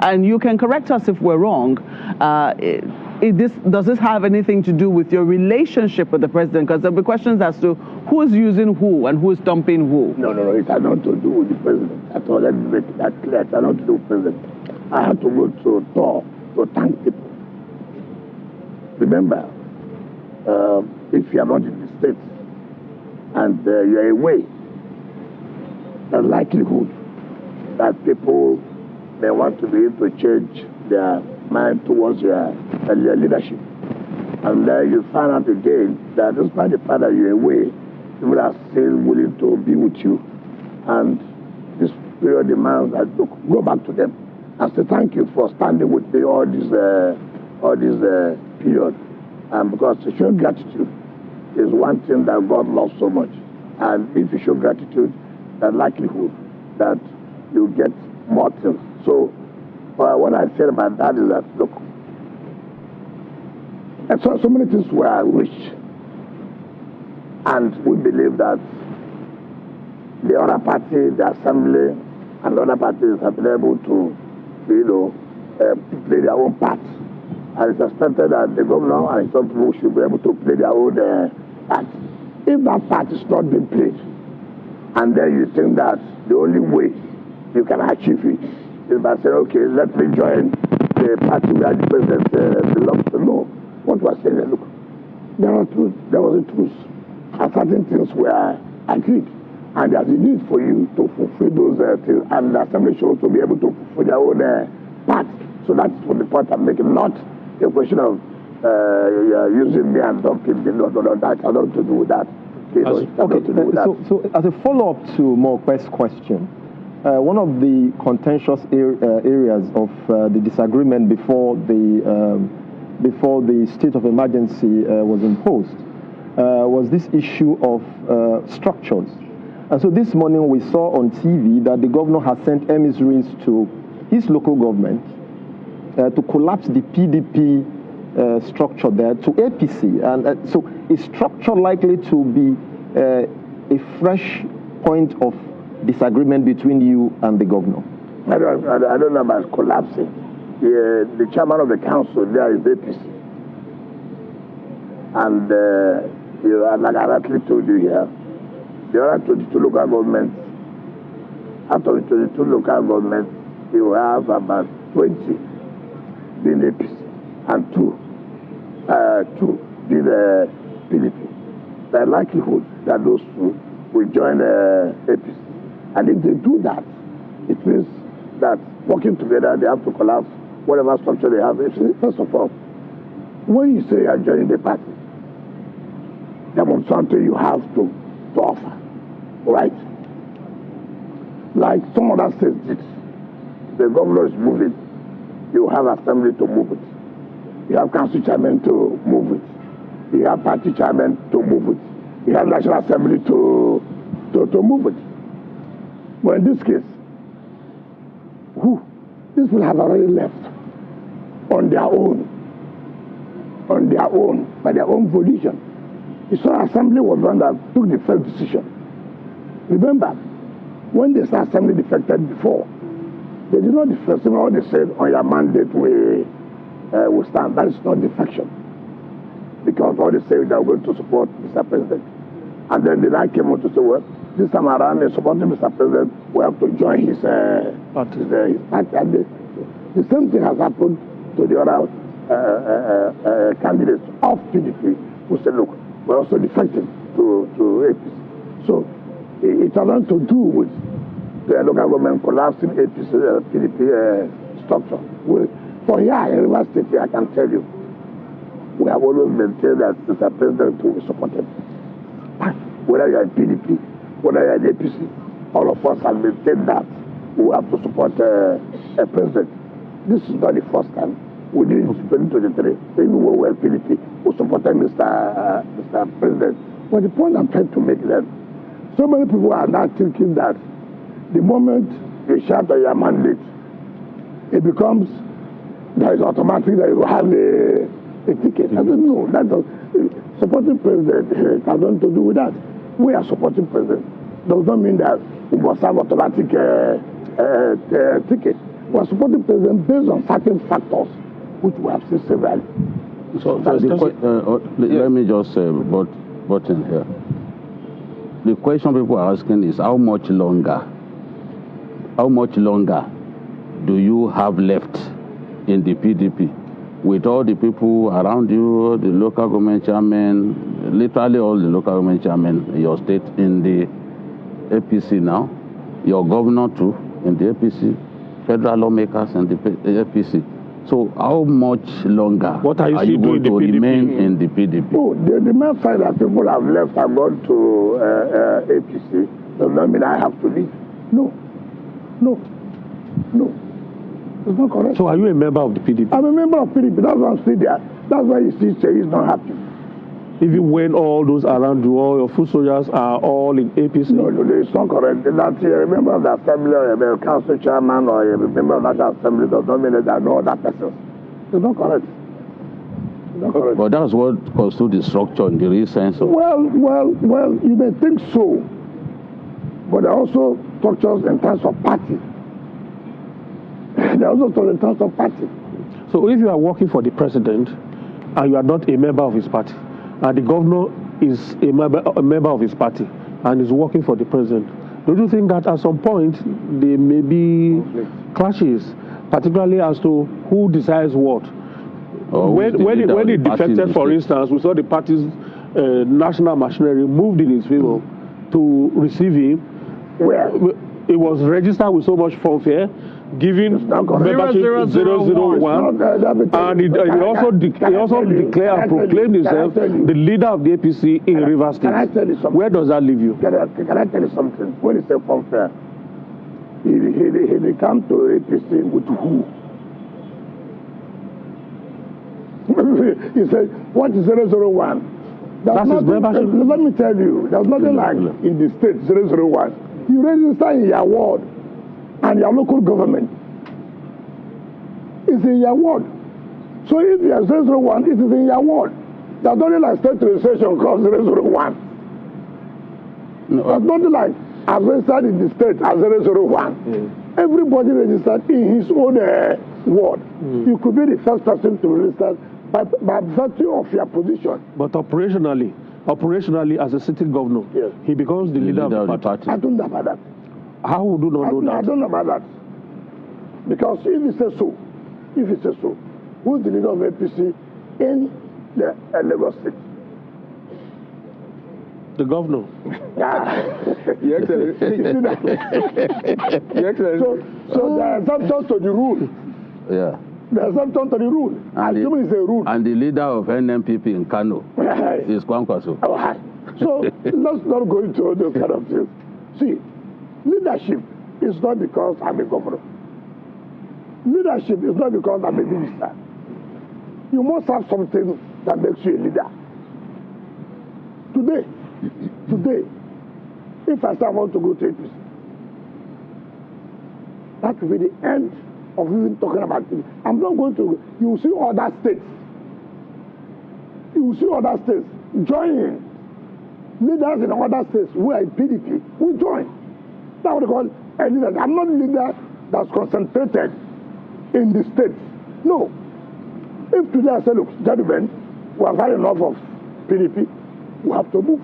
and you can correct us if we're wrong, does this have anything to do with your relationship with the president? Because there'll be questions as to who is using who and who is dumping who. No, it has nothing to do with the president at all. Let me make that clear. It has nothing to do with the president. I have to go to Tor to thank people. Remember, if you are not in the States and you are away, the likelihood that people may want to be able to change their mind towards your leadership. And then you find out again that despite the fact that you're away, people are still willing to be with you. And this period demands that, look, go back to them and say thank you for standing with me all this period. And because to show gratitude is one thing that God loves so much. And if you show gratitude, the likelihood that you get more things. So what I said about that is that, look, and so many things were rich, and we believe that the other party, the assembly, and the other parties have been able to, play their own part. And it's expected that the governor and some people should be able to play their own part. If that part is not being played, and then you think that the only way you can achieve it is by saying, okay, let me join the party where the president belongs to. No. What was saying, look, there was a truth. And certain things were agreed. And there's a need for you to fulfill those things. And the assembly should also be able to fulfill their own part. So that's what the point I'm making, not a question of using me and dumping me. No, that has nothing to do with that. So as a follow-up to Mokwe's question, one of the contentious areas of the disagreement before the state of emergency was imposed was this issue of structures. And so this morning we saw on TV that the governor has sent emissaries to his local government to collapse the PDP structure there to APC. And so is structure likely to be a fresh point of disagreement between you and the governor? I don't know about collapsing. The chairman of the council there is APC. And like I rightly told you here, there are 22 local governments. Out of the 22 local governments, you have about 20 being APC and two being PDP. The likelihood that those two will join APC. And if they do that, it means that working together, they have to collapse whatever structure they have. First of all, when you say you are joining the party, there was something you have to offer, right? Like some other states did. The governor is moving. You have assembly to move it. You have council chairman to move it. You have party chairman to move it. You have national assembly to move it. But in this case, these people have already left on their own, by their own volition. The National Assembly was the one that took the first decision. Remember, when the National Assembly defected before, they did not defect. What they said, on your mandate we stand. That is not defection. Because all they say, they are going to support Mr. President. And then the night came out to say, well, this time around, supporting Mr. President, we have to join his party. And the same thing has happened to the other candidates of PDP who said, look, we're also defecting to APC. So it has nothing to do with the local government collapsing APC, PDP structure. For here in River State, I can tell you, we have always maintained that Mr. President will be supported. Whether you're in PDP, whether you're in APC, all of us have maintained that we have to support a president. This is not the first time. We did it in 2023. Even when we were PDP, we supported Mr. President. But the point I'm trying to make is that so many people are now thinking that the moment you shout on your mandate, it becomes that it's automatic that you have a a ticket. I don't know. That does, supporting president has nothing to do with that. We are supporting president. Does not mean that we must have automatic ticket. We are supporting president based on certain factors, which we have seen severally. Let me just butt in here. The question people are asking is how much longer do you have left in the PDP with all the people around you, the local government chairman, literally all the local government chairmen in your state in the APC now, your governor too in the APC, federal lawmakers in the APC. So how much longer are you going to remain in the PDP? Oh, the main fact that people have left and gone to APC does not mean I have to leave. No. It's not correct. So are you a member of the PDP? I'm a member of PDP. That's why I'm still there. That's why you see he's not happy. Even when all those around you, all your foot soldiers are all in APC? No, it's not correct. That you're a member of the assembly or a council chairman or a member of that assembly does not mean that there are no other persons. It's not correct. It's not correct. But that's what constitutes the structure in the real sense of... Well, you may think so. But there are also structures in terms of party. There are also structures in terms of party. So if you are working for the president and you are not a member of his party, and the governor is a member of his party and is working for the president, don't you think that at some point there may be clashes, particularly as to who decides what? When he defected, for instance, we saw the party's national machinery moved in his favor to receive him. Where? It was registered with so much fanfare, giving membership 001, and he also declared and proclaimed himself the leader of the APC in Rivers State. Can I tell you something? Where does that leave you? Can I tell you something? When he said fanfare, he came to APC with who? He said, what is 001? That's his membership. Let me tell you, there's nothing like in the state 001. You register in your ward and your local government. It's in your ward. So if you are 001, it is in your ward. There's nothing like state registration called 001. There's nothing like I've registered in the state as 001. Everybody registered in his own ward. You could be the first person to register by virtue of your position. But operationally, as a sitting governor, yes, he becomes the leader of the party. I don't know about that. How would you not know that? I don't know about that. Because if he says so, who's the leader of APC in the Lagos State? The governor. Your Excellency. So there are exceptions to the rule. Yeah. There are exceptions to the rule. Assuming it's a rule. And the leader of NMPP in Kano is Kwankwaso. So let's not go into all those kind of things. See, leadership is not because I'm a governor. Leadership is not because I'm a minister. You must have something that makes you a leader. Today, if I say I want to go to APC, that will be the end of even talking about it. I'm not going to. You will see other states. Join leaders in other states who are in PDP will join. That's what they call a leader. I'm not a leader that's concentrated in the states. No. If today I say, look, gentlemen, we have had enough of PDP, we have to move.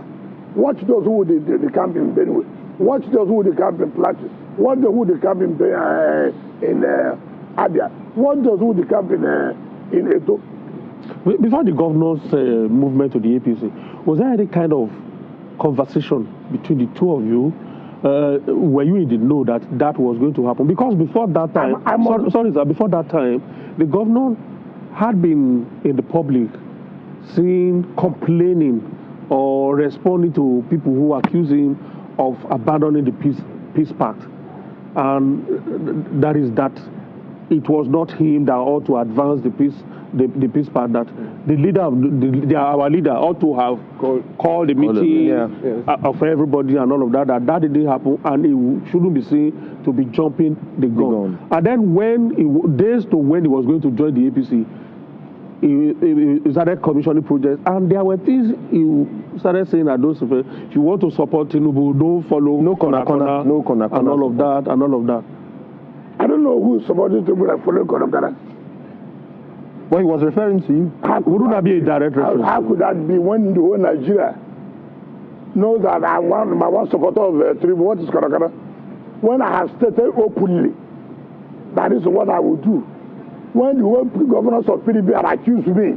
Watch those who would the camp in Benue. Watch those who would the camp in Plateau. Watch those who would the camp in Abia. Watch those who would the camp in Edo. Before the governor's movement to the APC, was there any kind of conversation between the two of you? Were you in the know that that was going to happen? Because before that time, before that time, the governor had been in the public seen complaining or responding to people who accuse him of abandoning the peace pact, and that is that it was not him that ought to advance the peace pact, that the leader of our leader ought to have called the meeting of everybody and all of that. That didn't happen, and he shouldn't be seen to be jumping the gun. And then days to when he was going to join the APC, he started commissioning projects, and there were things he started saying that those people, if you want to support Tinubu, don't follow no corner, no corner, and all of that, and all of that. I don't know who supported Tinubu and following corner. Well, he was referring to you. Wouldn't that be a direct reference? How could that be when the whole Nigeria knows that I'm one supporter of Tinubu? What is corner? When I have stated openly that is what I will do. When the whole governors of PDP have accused me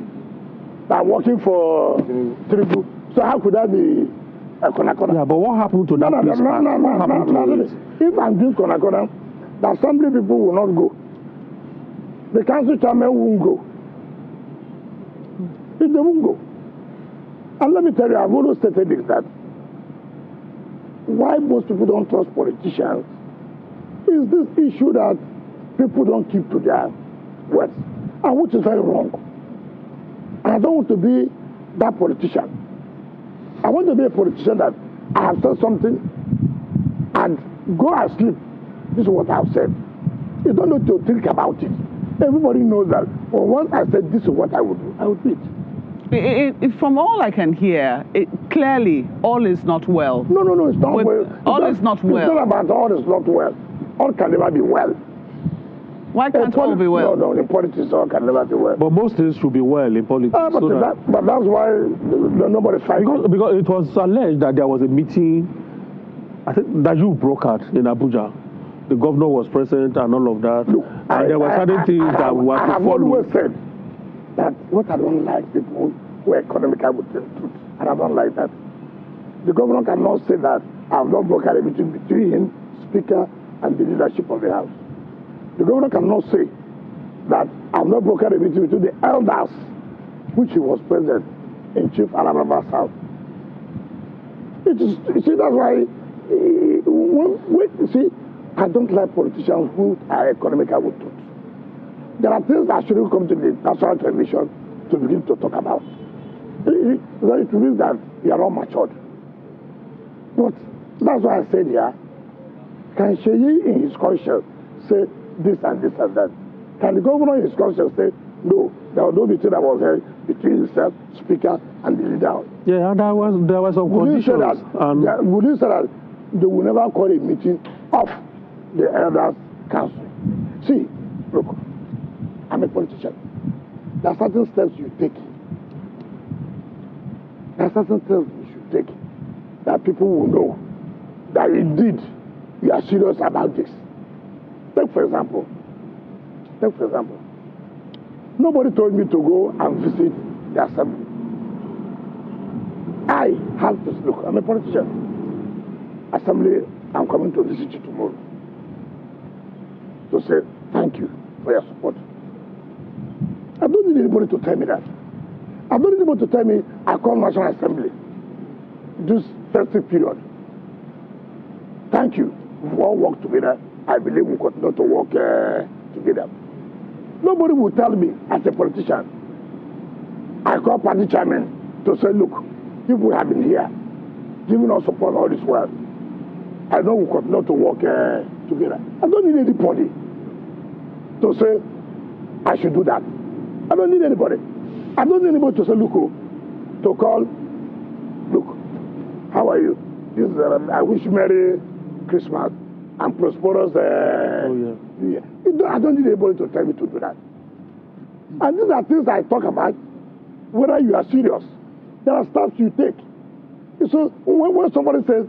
that I'm working for Tinubu, so how could that be a corner? Yeah, but what happened to that? No. If I'm doing corner, the assembly people will not go. The council chairman won't go. If they won't go. And let me tell you, I've always stated this, that why most people don't trust politicians is this issue that people don't keep to their words, and which is very wrong. And I don't want to be that politician. I want to be a politician that I have said something and go and sleep. This is what I've said. You don't need to think about it. Everybody knows that. Well, once I said this is what I would do, I would do it. From all I can hear, clearly all is not well. No, it's not well. All is not well. It's not about all is not well. All can never be well. Why can't all be well? No, in politics all can never be well. But most things should be well in politics. But that's why nobody's fighting. Because it was alleged that there was a meeting, I think, that you broke out in Abuja. The governor was present and all of that. Look, and there were certain things that we had to follow. I have always said that what I don't like people who are economical with the truth. And I don't like that. The governor cannot say that I have not broken a meeting between him, Speaker, and the leadership of the House. The governor cannot say that I have not broken a meeting between the elders, which he was present in Chief Alabama South. You see, that's why, I don't like politicians who are economical with truth. There are things that shouldn't come to the national television to begin to talk about. It means that you are all matured. But that's why I said here, can Sheyi in his conscience say this and this and that? Can the governor in his conscience say, no, there was no meeting that was held between himself, Speaker, and the leader? Yeah, and there was some conditions. Would you say that they will never call a meeting of the elders' council? See, look, I'm a politician. There are certain steps you take. There are certain steps you should take that people will know that indeed you are serious about this. Take for example, nobody told me to go and visit the assembly. I have to look, I'm a politician. Assembly, I'm coming to visit you tomorrow to say thank you for your support. I don't need anybody to tell me that. I don't need anybody to tell me I call National Assembly this festive period. Thank you. We all work together. I believe we continue to work together. Nobody will tell me as a politician. I call party chairman to say, look, people have been here, giving us support all this while. I know we continue to work together. I don't need anybody to say I should do that. I don't need anybody. I don't need anybody to say, look, to call, look, how are you? This I wish you Merry Christmas and prosperous New Year. I don't need anybody to tell me to do that. And these are things I talk about, whether you are serious. There are steps you take. So when somebody says,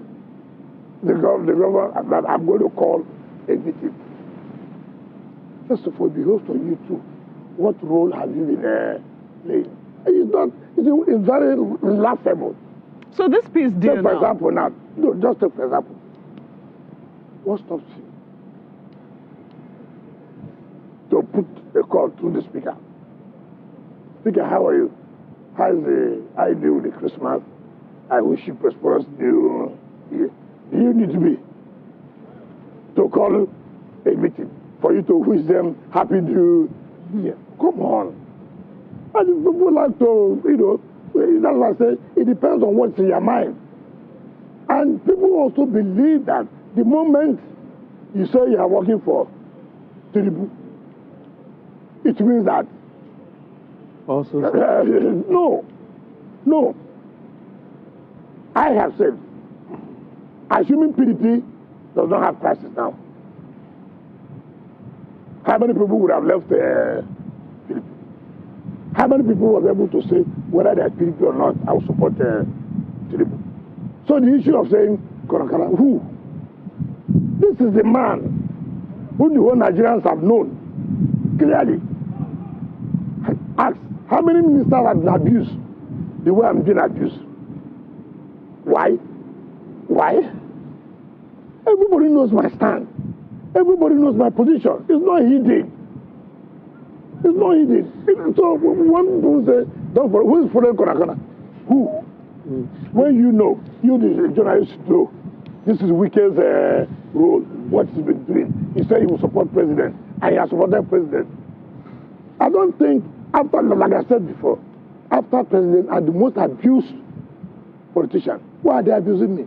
the governor, that I'm going to call a meeting, first of all, it behoves on you too. What role have you been playing? It's very laughable. So this piece deal take for example now. No, just take for example. What stops you to put a call to the speaker? Speaker, how are you? How you doing with the Christmas? I wish you prosperous New Year. Do you need me to call a meeting for you to wish them Happy New Year? Come on. And people like to, that's why I say it depends on what's in your mind. And people also believe that the moment you say you are working for Tinubu, it means that Also, no. I have said, assuming PDP does not have crisis now, how many people would have left PDP? How many people was able to say whether they are PDP or not, I will support Tinubu? So the issue of saying, who? This is the man who the whole Nigerians have known clearly. Ask, how many ministers have been abused the way I'm being abused? Why? Everybody knows my stand. Everybody knows my position. It's not hidden. It's not hidden. So when people say, don't follow, who is following Korakana? Who? When you know, you the journalist know, this is Wike's role, what he's been doing. He said he will support president, and he has supported president. I don't think, after, like I said before, after president and the most abused politician, why are they abusing me?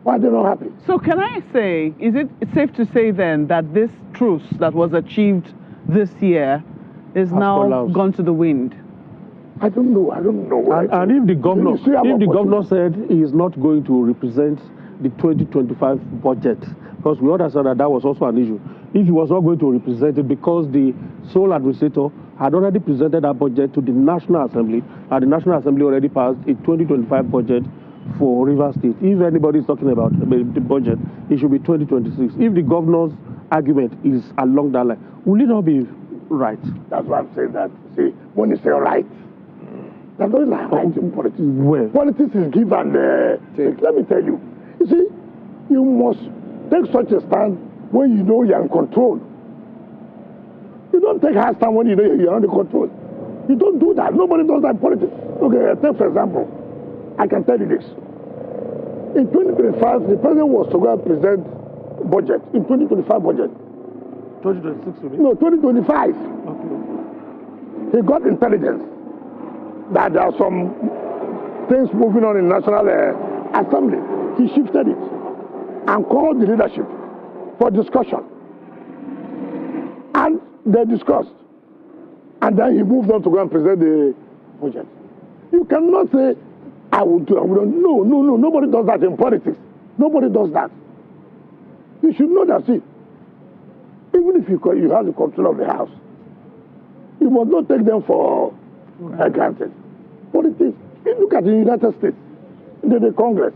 Why are they not happy? So can I say, is it safe to say then that this truce that was achieved this year is now gone to the wind? I don't know. And if the governor said he is not going to represent the 2025 budget, because we understand that was also an issue. If he was not going to represent it because the sole administrator had already presented that budget to the National Assembly, and the National Assembly already passed a 2025 budget for Rivers State. If anybody is talking about the budget, it should be 2026. If the governor's argument is along that line, will it not be right? That's why I'm saying that. See, when you say right, that's not like right in politics. Well, politics is give and take. Let me tell you. You see, you must take such a stand when you know you're in control. You don't take hard stand when you know you're under control. You don't do that. Nobody does that in politics. Okay, take for example, I can tell you this. In 2025, the president was to go and present budget. In 2025 budget. 2026? No, 2025. Okay. He got intelligence that there are some things moving on in National Assembly. He shifted it and called the leadership for discussion. And they discussed. And then he moved on to go and present the budget. You cannot say, I will do, I will not. No. Nobody does that in politics. Nobody does that. You should know that, see, even if you have the control of the house, you must not take them for granted. Politics, you look at the United States, the Congress,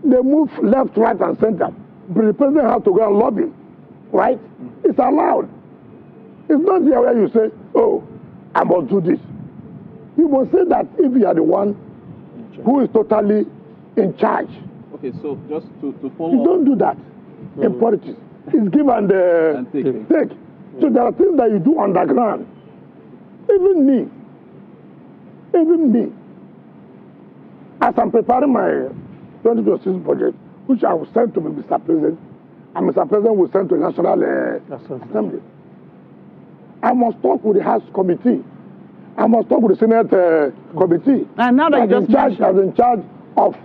they move left, right, and center. The president has to go and lobby, right? It's allowed. It's not there where you say, oh, I must do this. You must say that if you are the one who is totally in charge. Okay, so just to follow you don't do that in politics. It's give and take. So there are things that you do underground. Even me, as I'm preparing my 2026 budget, which I will send to Mr. President, and Mr. President will send to the National Assembly, I must talk with the House Committee. I must talk with the Senate Committee. And now that you just mentioned in charge of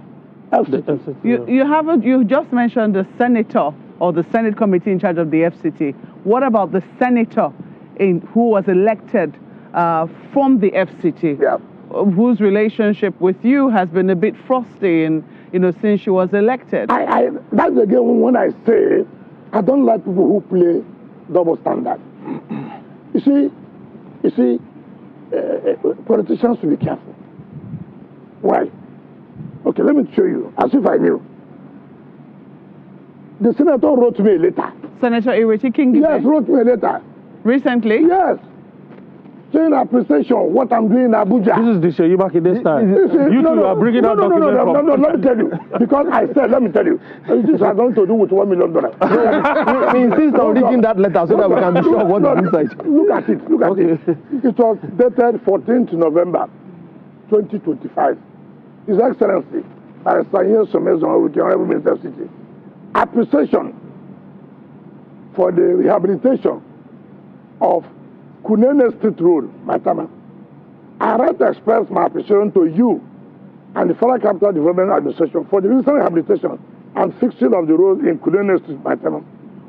FCT. You just mentioned the senator or the Senate Committee in charge of the FCT. What about the senator who was elected from the FCT? Yeah. Whose relationship with you has been a bit frosty since she was elected? That's again when I say I don't like people who play double standard. You see, politicians should be careful. Why? Okay, let me show you, as if I knew. The senator wrote me a letter. Senator Ireti King? Yes, wrote me a letter. Recently? Yes. Showing appreciation of what I'm doing in Abuja. This is the Sheyi Makinde style. You are bringing out documents from... No, let me tell you. Because I said, let me tell you. This has nothing to do with $1 million. We insist on reading that letter so that we can be sure what is inside. Look at it. It was dated 14th November 2025. His Excellency, Barrister Somezon, with the Honorable Minister of City, appreciation for the rehabilitation of Kunene Street Road, Matama. I write to express my appreciation to you and the Federal Capital Development Administration for the recent rehabilitation and fixing of the road in Kunene Street, Matama.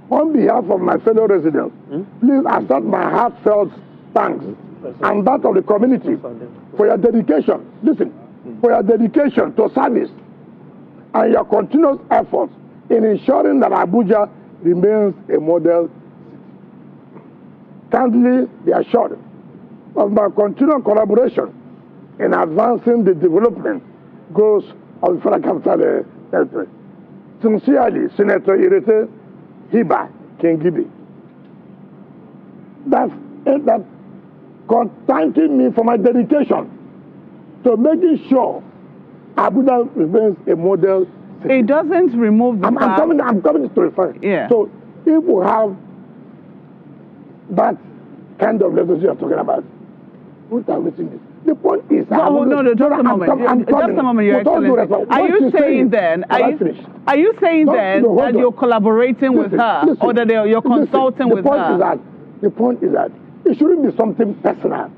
On behalf of my fellow residents, please accept my heartfelt thanks and that of the community for your dedication. Listen, for your dedication to service and your continuous efforts in ensuring that Abuja remains a model city. Kindly be assured of my continued collaboration in advancing the development goals of the Federal Capital Territory. Sincerely, Senator Irete Hiba Kengibi. That's thanking me for my dedication to making sure Abuja remains a model city. It doesn't remove the fact. I'm coming to refer. Yeah. So if we have that kind of relationship you're talking about, what are we saying? The point is, just a moment, Your Excellency. Are you saying then that you're collaborating with her, or that you're consulting with her? The point is that it shouldn't be something personal.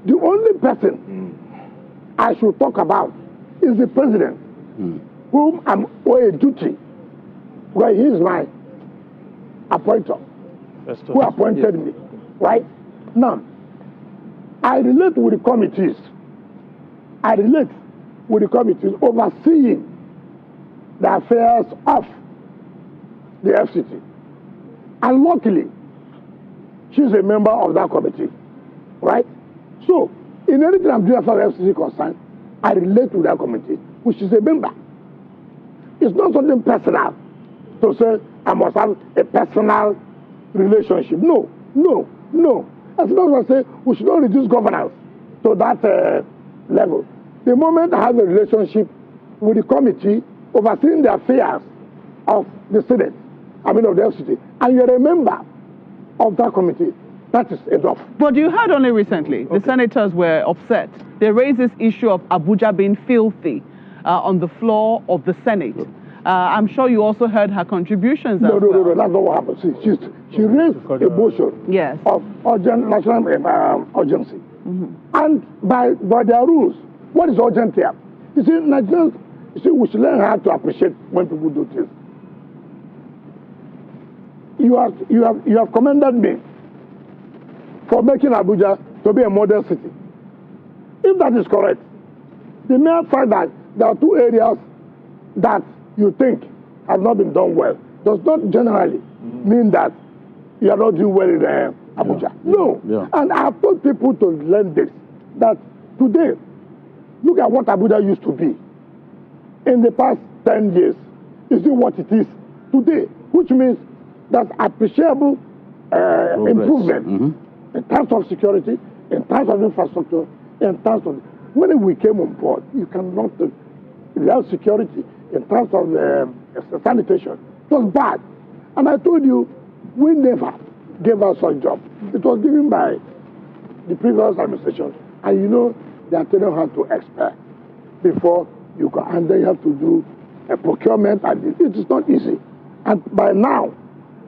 The only person I should talk about is the president, whom I'm owed a duty, because he is my appointer, who appointed me, right? Now, I relate with the committees. Overseeing the affairs of the FCT. And luckily, she's a member of that committee, right? So, in anything I'm doing as far as FCT concerned, I relate to that committee, which is a member. It's not something personal to say I must have a personal relationship. No. As long as I say we should not reduce governance to that level. The moment I have a relationship with the committee overseeing the affairs of the Senate, of the FCT, and you're a member of that committee, that is enough. But you heard only recently, the senators were upset. They raised this issue of Abuja being filthy on the floor of the Senate. I'm sure you also heard her contributions. No, that's not what happened. She raised a motion of national urgency. And by their rules, what is urgent here? You see, Nigerians, we should learn how to appreciate when people do things. You have commended me for making Abuja to be a model city. If that is correct, the mere fact that there are two areas that you think have not been done well does not generally mean that you are not doing well in Abuja. No. And I have told people to learn this, that today, look at what Abuja used to be in the past 10 years. Is it what it is today? Which means that's appreciable improvement in terms of security, in terms of infrastructure, in terms of... When we came on board, you cannot... without security, in terms of sanitation, it was bad. And I told you, we never gave us a job. It was given by the previous administration. And you know, they are telling how to expect before you go. And then you have to do a procurement. And it is not easy. And by now,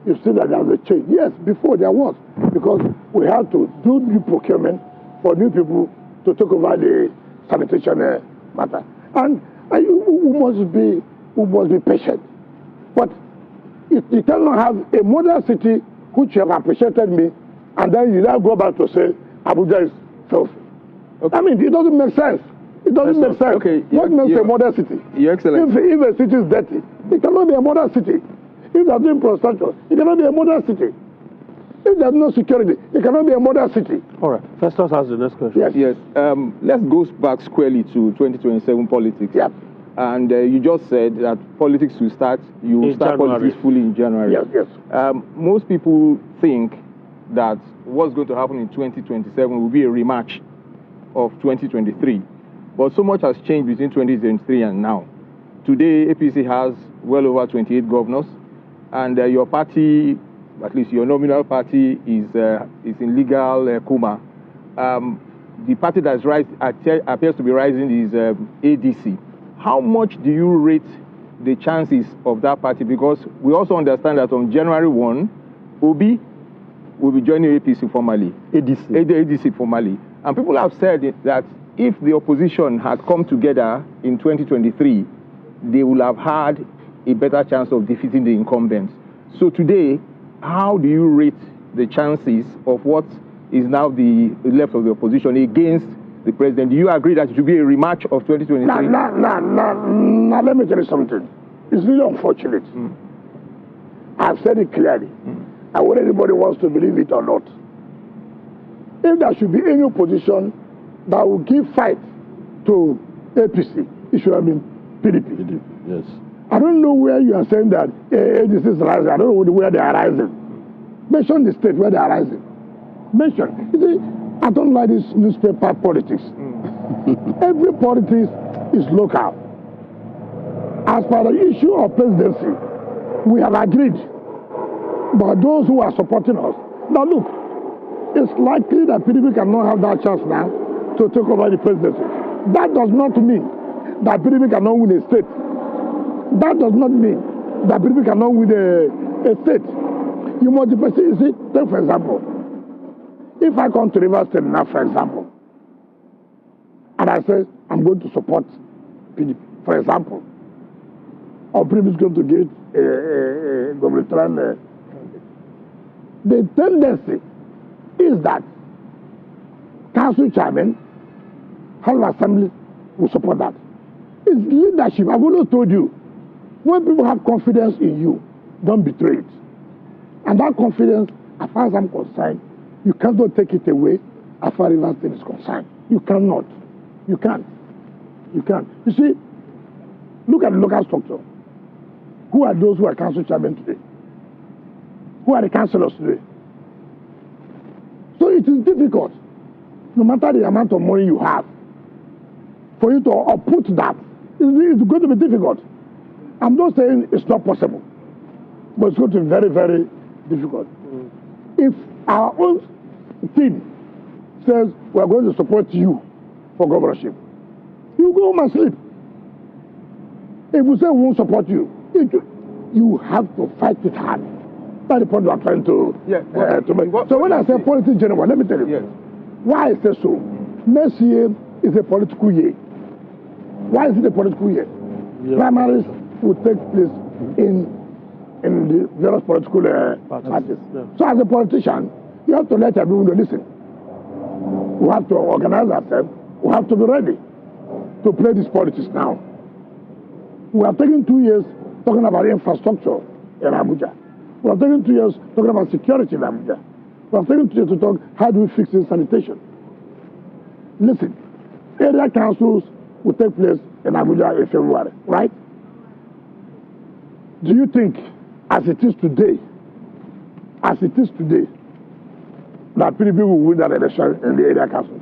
you see that there's a change. Yes, before there was. Because we had to do new procurement for new people to take over the sanitation matter. And we must be patient. But you cannot have a modern city which you have appreciated me, and then you now go back to say Abuja is filthy. Okay. I mean, it doesn't make sense. It doesn't make sense. Okay. What makes a modern city? Your Excellency. If a city is dirty, it cannot be a modern city. If there's no infrastructure, it cannot be a modern city. If there's no security, it cannot be a modern city. All right. Festus has the next question. Yes. Let's go back squarely to 2027 politics. Yep. And you just said that politics will start. You will start politics fully in January. Yes. Most people think that what's going to happen in 2027 will be a rematch of 2023. But so much has changed between 2023 and now. Today, APC has well over 28 governors, and your party, at least your nominal party, is in legal coma. The party that appears to be rising is ADC. How much do you rate the chances of that party? Because we also understand that on January 1, Obi will be joining APC formally. ADC formally. And people have said that if the opposition had come together in 2023, they would have had a better chance of defeating the incumbents. So today, how do you rate the chances of what is now the left of the opposition against the president. Do you agree that it should be a rematch of 2023? Now, let me tell you something. It's really unfortunate. I've said it clearly. And whether anybody wants to believe it or not, if there should be any opposition that will give fight to APC, it should have been PDP. Yes. I don't know where you are saying that this is rising. I don't know where they are rising. Mention the state where they are rising. Mention. You see, I don't like this newspaper politics. Every politics is local. As per the issue of presidency, we have agreed. But those who are supporting us, now look, it's likely that PDP cannot have that chance now to take over the presidency. That does not mean that PDP cannot win a state. That does not mean that PDP cannot win a state. You must see, take for example, if I come to Rivers State now, for example, and I say I'm going to support PDP, for example, or PDP is going to get a gubernatorial the tendency is that council chairman, House of Assembly will support that. It's leadership. I've always told you, when people have confidence in you, don't betray it. And that confidence, as far as I'm concerned, you cannot take it away as far as Rivers State is concerned. You cannot. You can't. You can't. You see, look at the local structure. Who are those who are council chairmen today? Who are the councillors today? So it is difficult, no matter the amount of money you have, for you to uproot that. It's going to be difficult. I'm not saying it's not possible, but it's going to be very, very difficult. If our own team says we are going to support you for governorship, you go home and sleep. If we say we won't support you, you have to fight it hard. That's the point we are trying to make. So when I say politics general, let me tell you why I say so. Next year is a political year. Why is it a political year? Primaries will take place in the various political parties. So as a politician, you have to let everyone know, listen, we have to organize ourselves, we have to be ready to play this politics now. We are taking 2 years talking about infrastructure in Abuja. We are taking 2 years talking about security in Abuja. We are taking 2 years to talk how do we fix this sanitation. Listen, area councils will take place in Abuja in February, right? Do you think, as it is today, that PDP will win that election in the area council?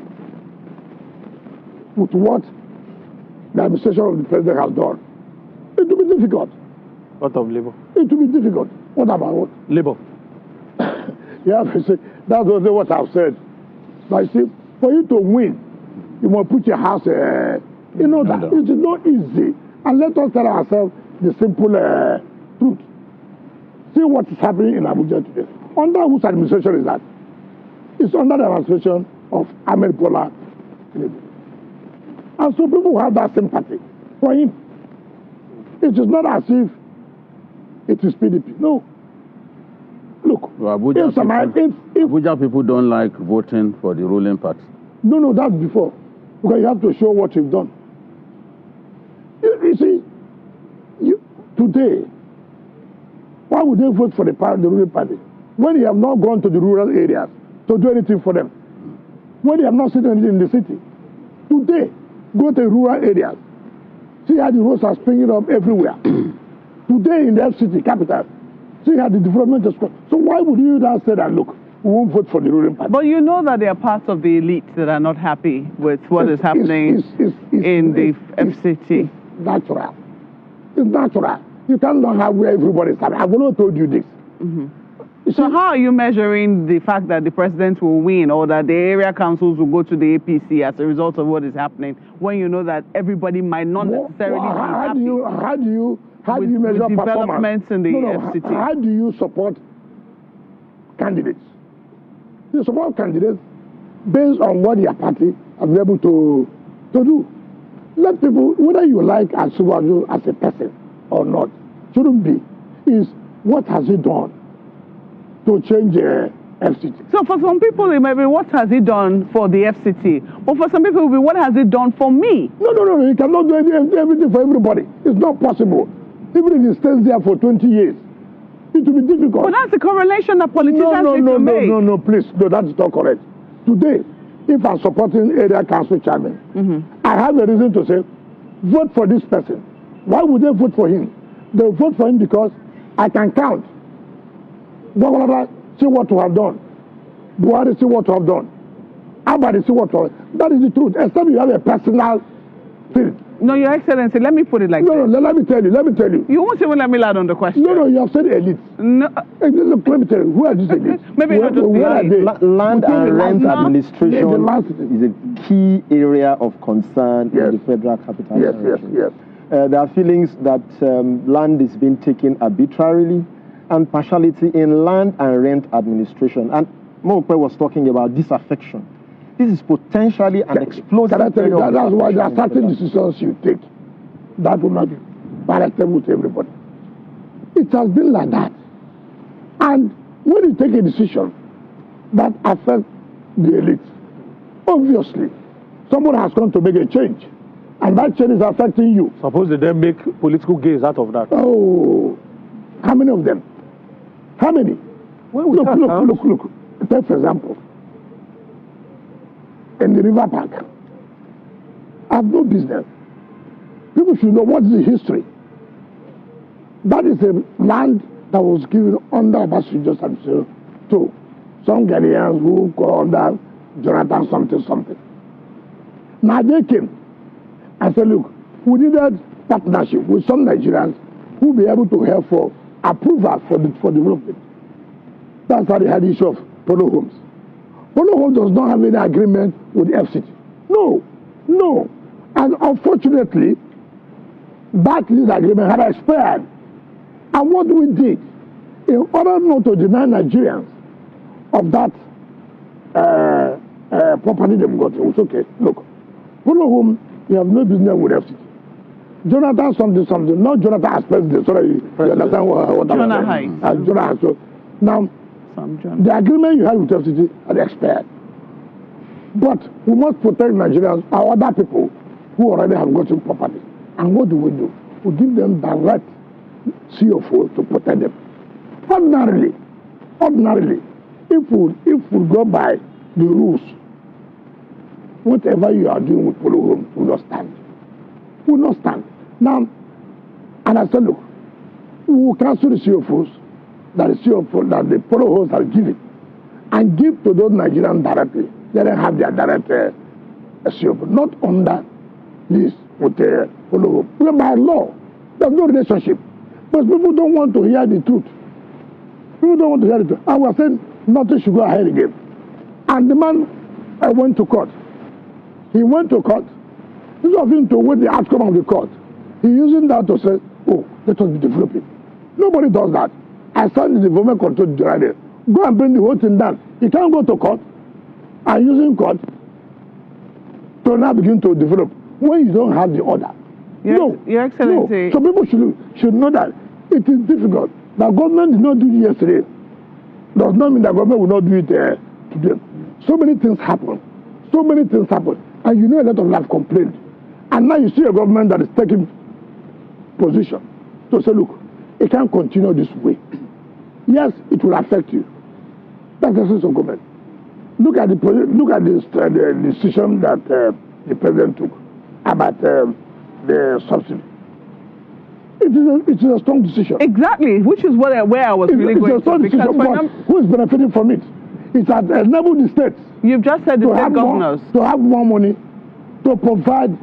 With what the administration of the president has done, it will be difficult. What of Labour? It will be difficult. What about what? Labour. Yeah, that's only what I've said. But you see, for you to win, you must put your house, you know that. It is not easy. And let us tell ourselves the simple truth. See what is happening in Abuja today. Under whose administration is that? It's under the administration of Ahmed Bola Tinubu. And so people have that sympathy for him. It is not as if it is PDP. No. Look, well, Abuja people don't like voting for the ruling party. No, that's before. Because you have to show what you've done. You see, today, why would they vote for the ruling party when you have not gone to the rural areas to do anything for them? When you have not seen anything in the city? Today, go to rural areas. See how the roads are springing up everywhere. Today in the FCT capital, see how the development is going. So why would you now say that, look, we won't vote for the ruling party? But you know that there are parts of the elite that are not happy with what is happening in the FCT. It's natural. It's natural. You cannot have where everybody is happy. I've already told you this. So how are you measuring the fact that the president will win or that the area councils will go to the APC as a result of what is happening when you know that everybody might not necessarily be happy? How do you measure developments in the FCT? How do you support candidates? You support candidates based on what your party has been able to do. Let people, whether you like Asuwaju as a person or not, shouldn't be, is what has he done to change FCT. So for some people, it may be, what has he done for the FCT? But for some people, it will be, what has he done for me? No. He cannot do everything for everybody. It's not possible. Even if he stays there for 20 years, it will be difficult. But that's the correlation that politicians need to make. No, please. No, that's not correct. Today, if I'm supporting area council chairman, I have a reason to say, vote for this person. Why would they vote for him? They will vote for him because I can count. Governor, see what you have done. Buhari, see what you have done. Abadi, see what you have done. That is the truth. Except you have a personal thing. No, Your Excellency, let me put it like this. No, let me tell you. You won't even let me land on the question. No, you have said elite. No. Look, let me tell you, who are these elites? Maybe not just where are they? Land and rent administration is a key area of concern in the Federal Capital Territory. Yes. There are feelings that land is being taken arbitrarily, and partiality in land and rent administration. And Mokwe was talking about disaffection. This is potentially an explosive. That's why there are certain decisions you take that will not be palatable to everybody. It has been like that. And when you take a decision that affects the elite, obviously, someone has come to make a change. And that change is affecting you. Suppose they then make political gains out of that. Oh, how many of them? How many? Well, look. Take for example, in the river park, I have no business. People should know what is the history. That is a land that was given under Obasanjo's administration to some Ghanaians who go under Jonathan something. Now they came and said, look, we needed partnership with some Nigerians who will be able to help for approval for development. That's how they had the issue of Polo Homes. Polo Homes does not have any agreement with the FCT. No. And unfortunately, that lease agreement had expired. And what we did, in order not to deny Nigerians of that property they've got, it was okay. Look, Polo Home, you have no business with FCT. Jonathan something, not Jonathan as president. Sorry, you understand what I'm saying? Jonathan. So now, the agreement you have with FCT had expired. But we must protect Nigerians or other people who already have gotten property. And what do? We give them direct CFO to protect them. Ordinarily, if we go by the rules, whatever you are doing with Polo Home will not stand. Will not stand. Now, and I said, look, we will cancel the CFOs that the Polo Homes are giving and give to those Nigerians directly. They don't have their direct CFO, not under this with the Polo Home. Well, by law, there's no relationship. But people don't want to hear the truth. People don't want to hear the truth. And we're saying nothing should go ahead again. And the man went to court. He went to court. Instead of him to wait the outcome of the court, he's using that to say, oh, let us be developing. Nobody does that. I signed the development control general. Go and bring the whole thing down. You can't go to court and using court to now begin to develop when you don't have the order. Your Excellency. No. So people should know that it is difficult. The government did not do it yesterday. Does not mean the government will not do it today. So many things happen. And you know a lot of them have complained. And now you see a government that is taking position to say, look, it can't continue this way. Yes, it will affect you. That's the sense of government. Look at the decision that the president took about the subsidy. It is a strong decision. Exactly, which is where I was really going to. Because who is benefiting from it? It's at enabled the states. You've just said the state governors. To have more money to provide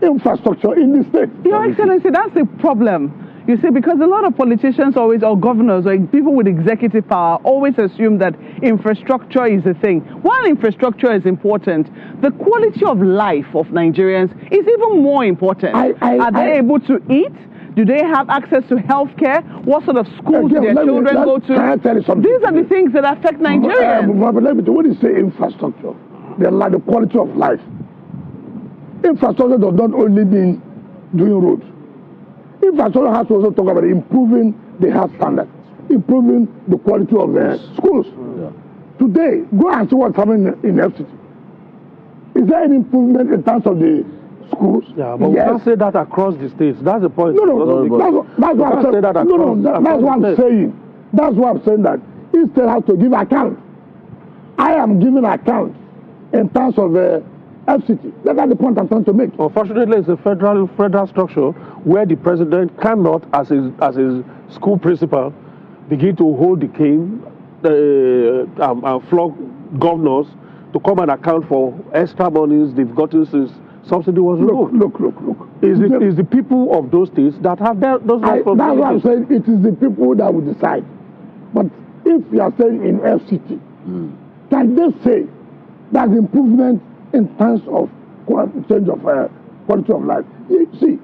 infrastructure in the state. Your Excellency, that's the problem. You see, because a lot of politicians always, or governors, or people with executive power, always assume that infrastructure is the thing. While infrastructure is important, the quality of life of Nigerians is even more important. Are they able to eat? Do they have access to health care? What sort of schools do their children go to? Can I tell you something? These are the things that affect Nigerians. Let me tell you, when you say infrastructure, the quality of life. Infrastructure does not only mean doing roads. Infrastructure has to also talk about improving the health standard, improving the quality of schools. Yeah. Today, go and see what's happening in FCT. Is there any improvement in terms of the schools? Yeah, but we can't say that across the states. That's the point. No, that's what I'm saying. That's what I'm saying. That's what I'm saying, that each state has to give account. I am giving account in terms of FCT. That's the point I'm trying to make. Unfortunately, it's a federal structure where the president cannot, as his school principal, begin to hold the cane and flog governors to come and account for extra monies they've gotten since subsidy was removed. Look. It's the people of those states that have those responsibilities. That's what I'm saying. It is the people that will decide. But if you are saying in FCT, can they say that improvement in terms of change of quality of life? You see,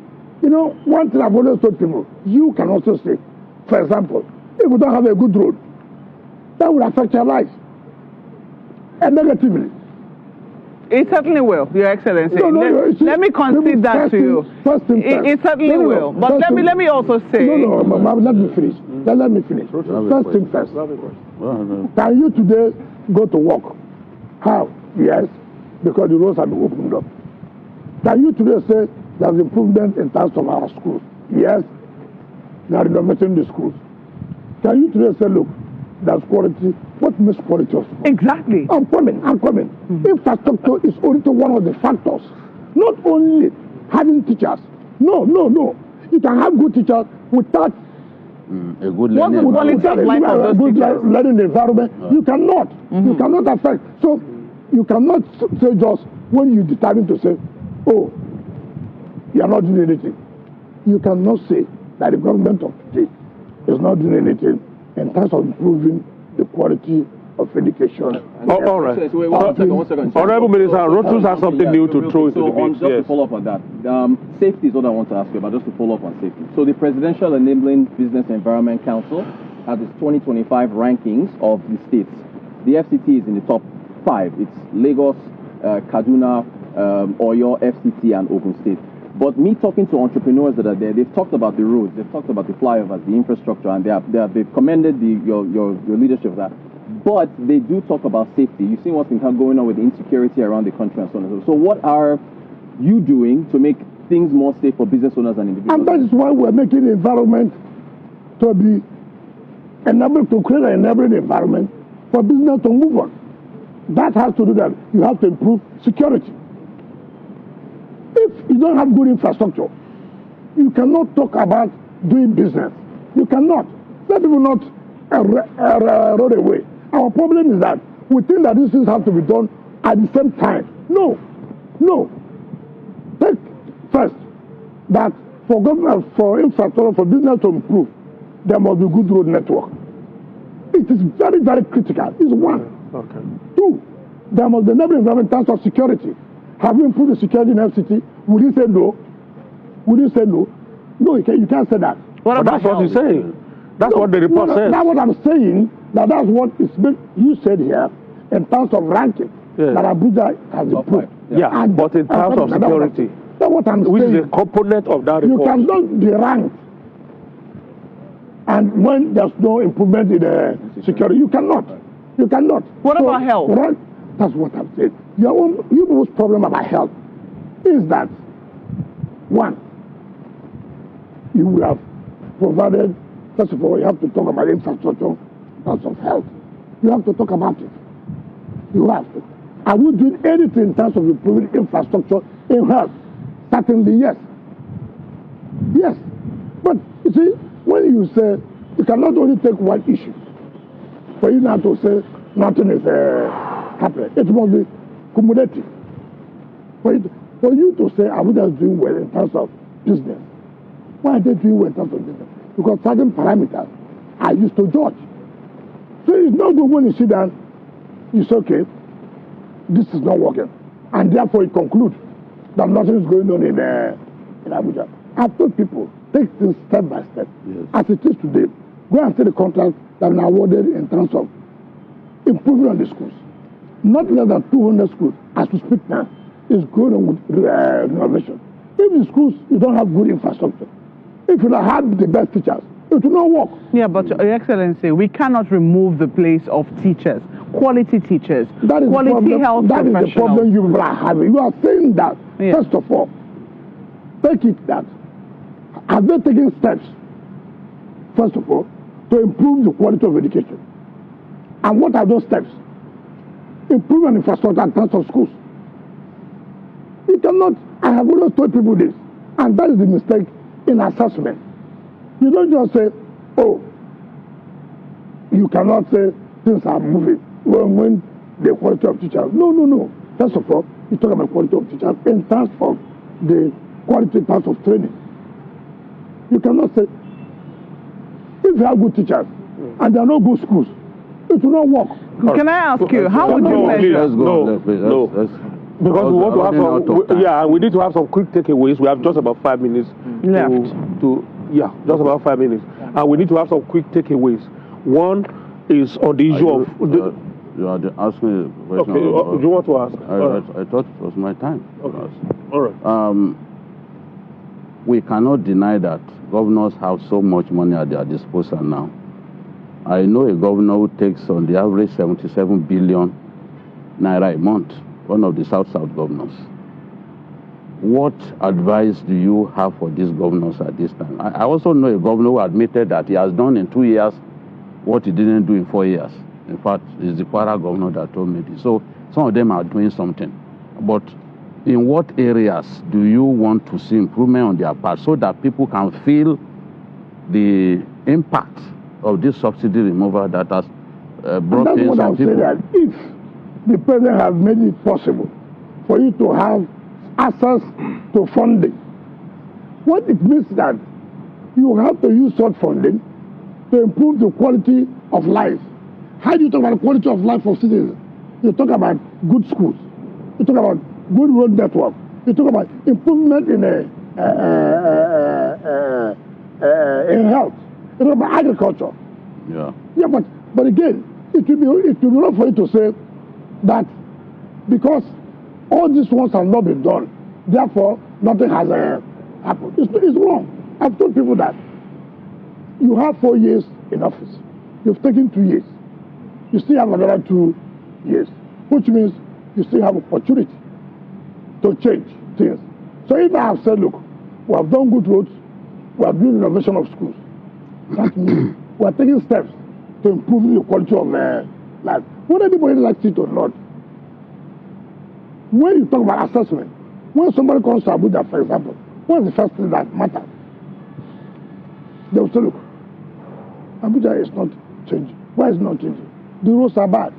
one thing I've always told people, you can also say, for example, if you don't have a good road, that will affect your life. And negatively. It certainly will, Your Excellency. Let me concede that to you. It certainly will. But let me also say. Let me finish. Let me finish. First thing first. Can you today go to work? How? Yes, because the roads have been opened up. Can you today say there's improvement in terms of our schools? Yes, they are renovating the schools. Can you today say, look, there's quality? What makes quality of school? Exactly. I'm coming. Infrastructure is only one of the factors. Not only having teachers. No. You can have good teachers without a good learning learning environment. You cannot. You cannot affect. So you cannot say just when you determine to say, oh, you are not doing anything. You cannot say that the government of today is not doing anything in terms of improving the quality of education. All right. Wait, one second. Honorable Minister, Rotus has something new to throw into the mix. Just to follow up on that, safety is what I want to ask you about, just to follow up on safety. So the Presidential Enabling Business Environment Council has its 2025 rankings of the states. The FCT is in the top 5. It's Lagos, Kaduna, Oyo, FCT, and Ogun State. But me talking to entrepreneurs that are there, they've talked about the roads, they've talked about the flyovers, the infrastructure, and they've commended your leadership of that. But they do talk about safety. You've seen what's been going on with the insecurity around the country and so on and so on. So what are you doing to make things more safe for business owners and individuals? And that is why we're making the environment to be enabled, to create an enabling environment for business to move on. That has to do that. You have to improve security. If you don't have good infrastructure, you cannot talk about doing business. You cannot. Let people not roll away. Our problem is that we think that these things have to be done at the same time. No. Take first that for government, for infrastructure, for business to improve, there must be good road network. It is very, very critical. It's one. Okay. 2, there must be another environment in terms of security. Have you improved the security in FCT? Would you say no? No, you can't say that. That's what he's saying. That's what the report says. That's what I'm saying. That's what you said here in terms of ranking. That Abuja has improved. Yeah, but in terms of security. That's what I'm saying. Which is a component of that report. You cannot be ranked. And when there's no improvement in security, you cannot. What about health? Right? That's what I'm saying. Your people's problem about health is that, one, you will have provided, first of all, you have to talk about infrastructure in terms of health. You have to talk about it. You have to. Are we doing anything in terms of improving infrastructure in health? Certainly, yes. Yes. But, you see, when you say, you cannot only take one issue. For you now to say nothing is happening. It must be cumulative. For you to say Abuja is doing well in terms of business. Why are they doing well in terms of business? Because certain parameters are used to judge. So it's not good when you sit down, you say, okay, this is not working. And therefore you conclude that nothing is going on in Abuja. I've told people, take things step by step. Yes. As it is today, go and see the contracts that have been awarded in terms of improving on the schools. Not less than 200 schools, as we speak now, is going on with renovation. If the schools, you don't have good infrastructure, if you don't have the best teachers, it will not work. Yeah, but Your Excellency, we cannot remove the place of teachers. quality teachers, that is quality problem, health that professionals. That is the problem you people are having. You are saying that, first of all, take it that, have they taken steps, first of all, to improve the quality of education? And what are those steps? Improvement infrastructure and terms of schools. You cannot, I have always told people this, and that is the mistake in assessment. You don't just say, oh, you cannot say things are moving when the quality of teachers. No. First of all, you talk about quality of teachers in terms of the quality in terms of training. You cannot say, if you have good teachers and there are no good schools, it will not work. Can I ask you, how would you measure? No. Because we want to have some, we need to have some quick takeaways. We have just about 5 minutes left. Just about 5 minutes. And we need to have some quick takeaways. One is on the issue of... You are asking a question. Okay, do you want to ask? I thought it was my time. Okay. All right. We cannot deny that governors have so much money at their disposal now. I know a governor who takes on the average 77 billion naira a month, one of the South governors. What advice do you have for these governors at this time? I also know a governor who admitted that he has done in 2 years what he didn't do in 4 years. In fact, it's the Kwara governor that told me this. So some of them are doing something. But in what areas do you want to see improvement on their part so that people can feel the impact of this subsidy removal that has brought in some people? That if the president has made it possible for you to have access to funding, what it means that you have to use such funding to improve the quality of life. How do you talk about the quality of life of citizens? You talk about good schools. You talk about good road network. You talk about improvement in health. You talk about agriculture. Yeah, but again, it will be wrong for you to say that because all these ones have not been done, therefore nothing has happened. It's wrong. I've told people that you have 4 years in office. You've taken 2 years. You still have another 2 years, which means you still have opportunity to change things. So if I have said, look, we have done good roads, we have done renovation of schools, that means we are taking steps to improve the quality of life. Whether anybody likes it or not, when you talk about assessment, when somebody comes to Abuja, for example, what's the first thing that matters? They will say, look, Abuja is not changing. Why is it not changing? The roads are bad.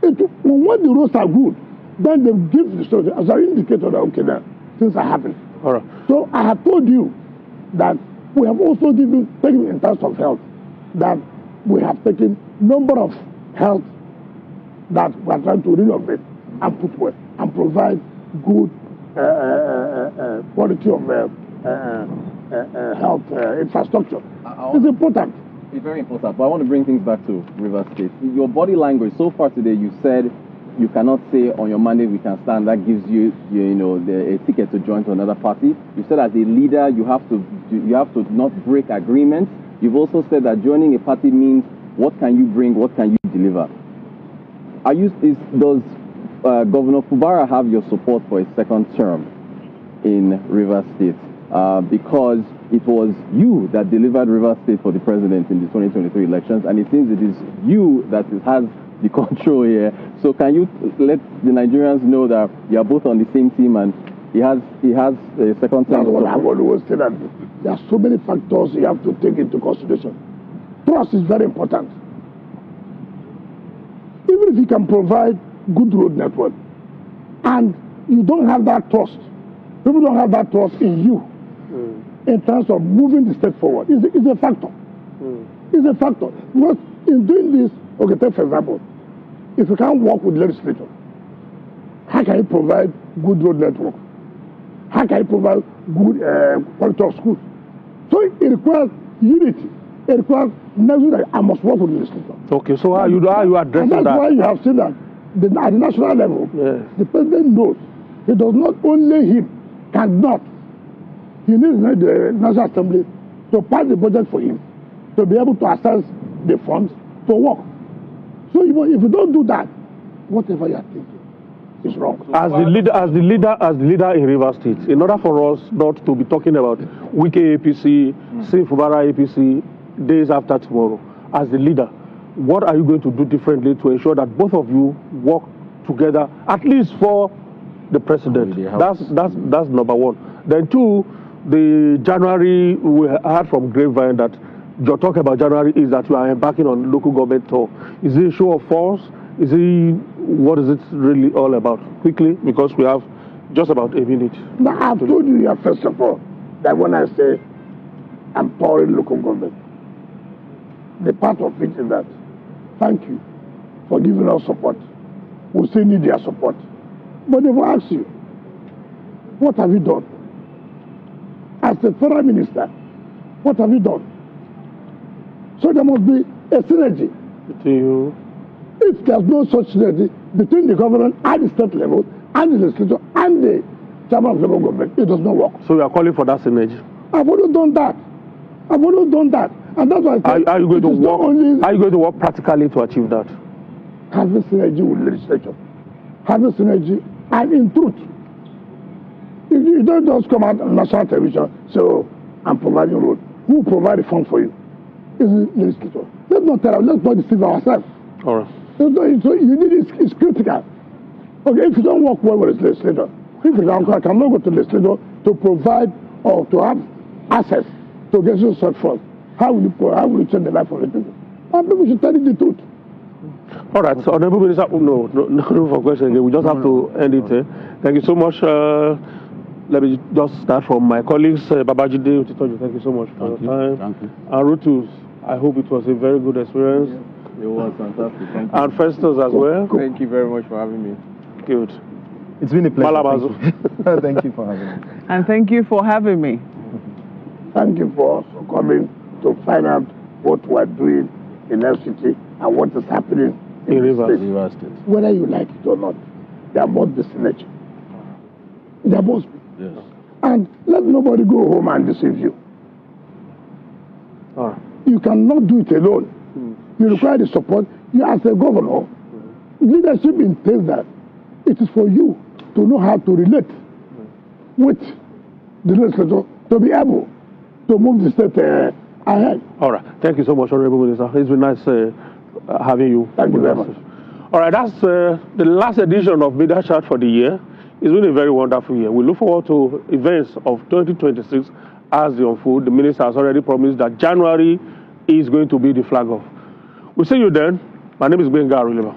When the roads are good, then they give the story as an indicator that, okay, then things are happening. All right. So I have told you that we have also taken in terms of health, that we have taken number of health that we are trying to renovate and put well and provide good quality of health infrastructure. It's important. It's very important, but I want to bring things back to Rivers State. Your body language so far today, you said you cannot say on your mandate we can stand. That gives you a ticket to join to another party. You said as a leader you have to not break agreements. You've also said that joining a party means what can you bring, what can you deliver. Does Governor Fubara have your support for a second term in Rivers State? Because it was you that delivered Rivers State for the president in the 2023 elections, and it seems it is you that has the control here. So can you let the Nigerians know that you are both on the same team and he has a second term? That's what I've always said, that there are so many factors you have to take into consideration. Trust is very important. Even if you can provide good road network and you don't have that trust, people don't have that trust in you in terms of moving the state forward. It's a factor. It's a factor. Because in doing this, okay, take for example, if you can't work with legislators, how can you provide good road network? How can you provide good quality of schools? So it requires unity. It requires that I must work with legislators. Okay, so how you addressing that? That's why you have seen that at the national level, the president knows he does not only cannot. He needs the National Assembly to pass the budget for him, to be able to access the funds to work. So if you don't do that, whatever you are thinking is wrong. As the leader in Rivers State, in order for us not to be talking about Wike APC, Fubara APC days after tomorrow, as the leader, what are you going to do differently to ensure that both of you work together, at least for the president? That's number one. Then two, the January, we heard from Grapevine that your talk about January is that you are embarking on local government tour. Is it a show of force? What is it really all about? Quickly, because we have just about a minute. Now, I've told you here, first of all, that when I say empowering local government, the part of it is that, thank you for giving us support. We still need their support. But they will ask you, what have you done? As the foreign minister, what have you done? So there must be a synergy. If there's no such synergy between the government and the state level, and the legislature, and the chairman of local government, it does not work. So we are calling for that synergy. I've already done that. And that's why I said, are you going to work practically to achieve that? Having synergy with legislature. Having synergy, and in truth, you don't just come out on national television, so I'm providing road. Who will provide the fund for you? Is the legislature. Let's not deceive ourselves. All right. So you need it's critical. Okay, if you don't work well with the legislator, if you don't, I cannot go to the legislator to provide or to have access to get you such funds. How will you change the life of the people? And people should tell you the truth. All right, so Honorable Minister, no for question again. We just have to end it here. Thank you so much. Let me just start from my colleagues. Babajide, thank you so much for your time. Thank you. And Rutus, I hope it was a very good experience. It was fantastic. Thank you. And Festus as well. Thank you very much for having me. Good. It's been a pleasure. Malabazu. Thank you for having me. And thank you for having me. Thank you for also coming to find out what we're doing in FCT and what is happening in Rivers State. Whether you like it or not, there must be synergy. There must be. Yes. And let nobody go home and deceive you. All right. You cannot do it alone. You require the support. You, as a governor, leadership entails that it is for you to know how to relate with the legislature to be able to move the state ahead. All right. Thank you so much, Honorable Minister. It's been nice having you. Thank you very much. All right, that's the last edition of Media Chat for the year. It's been a very wonderful year. We look forward to events of 2026 as they unfold. The minister has already promised that January is going to be the flag off. We'll see you then. My name is Benga Arulema.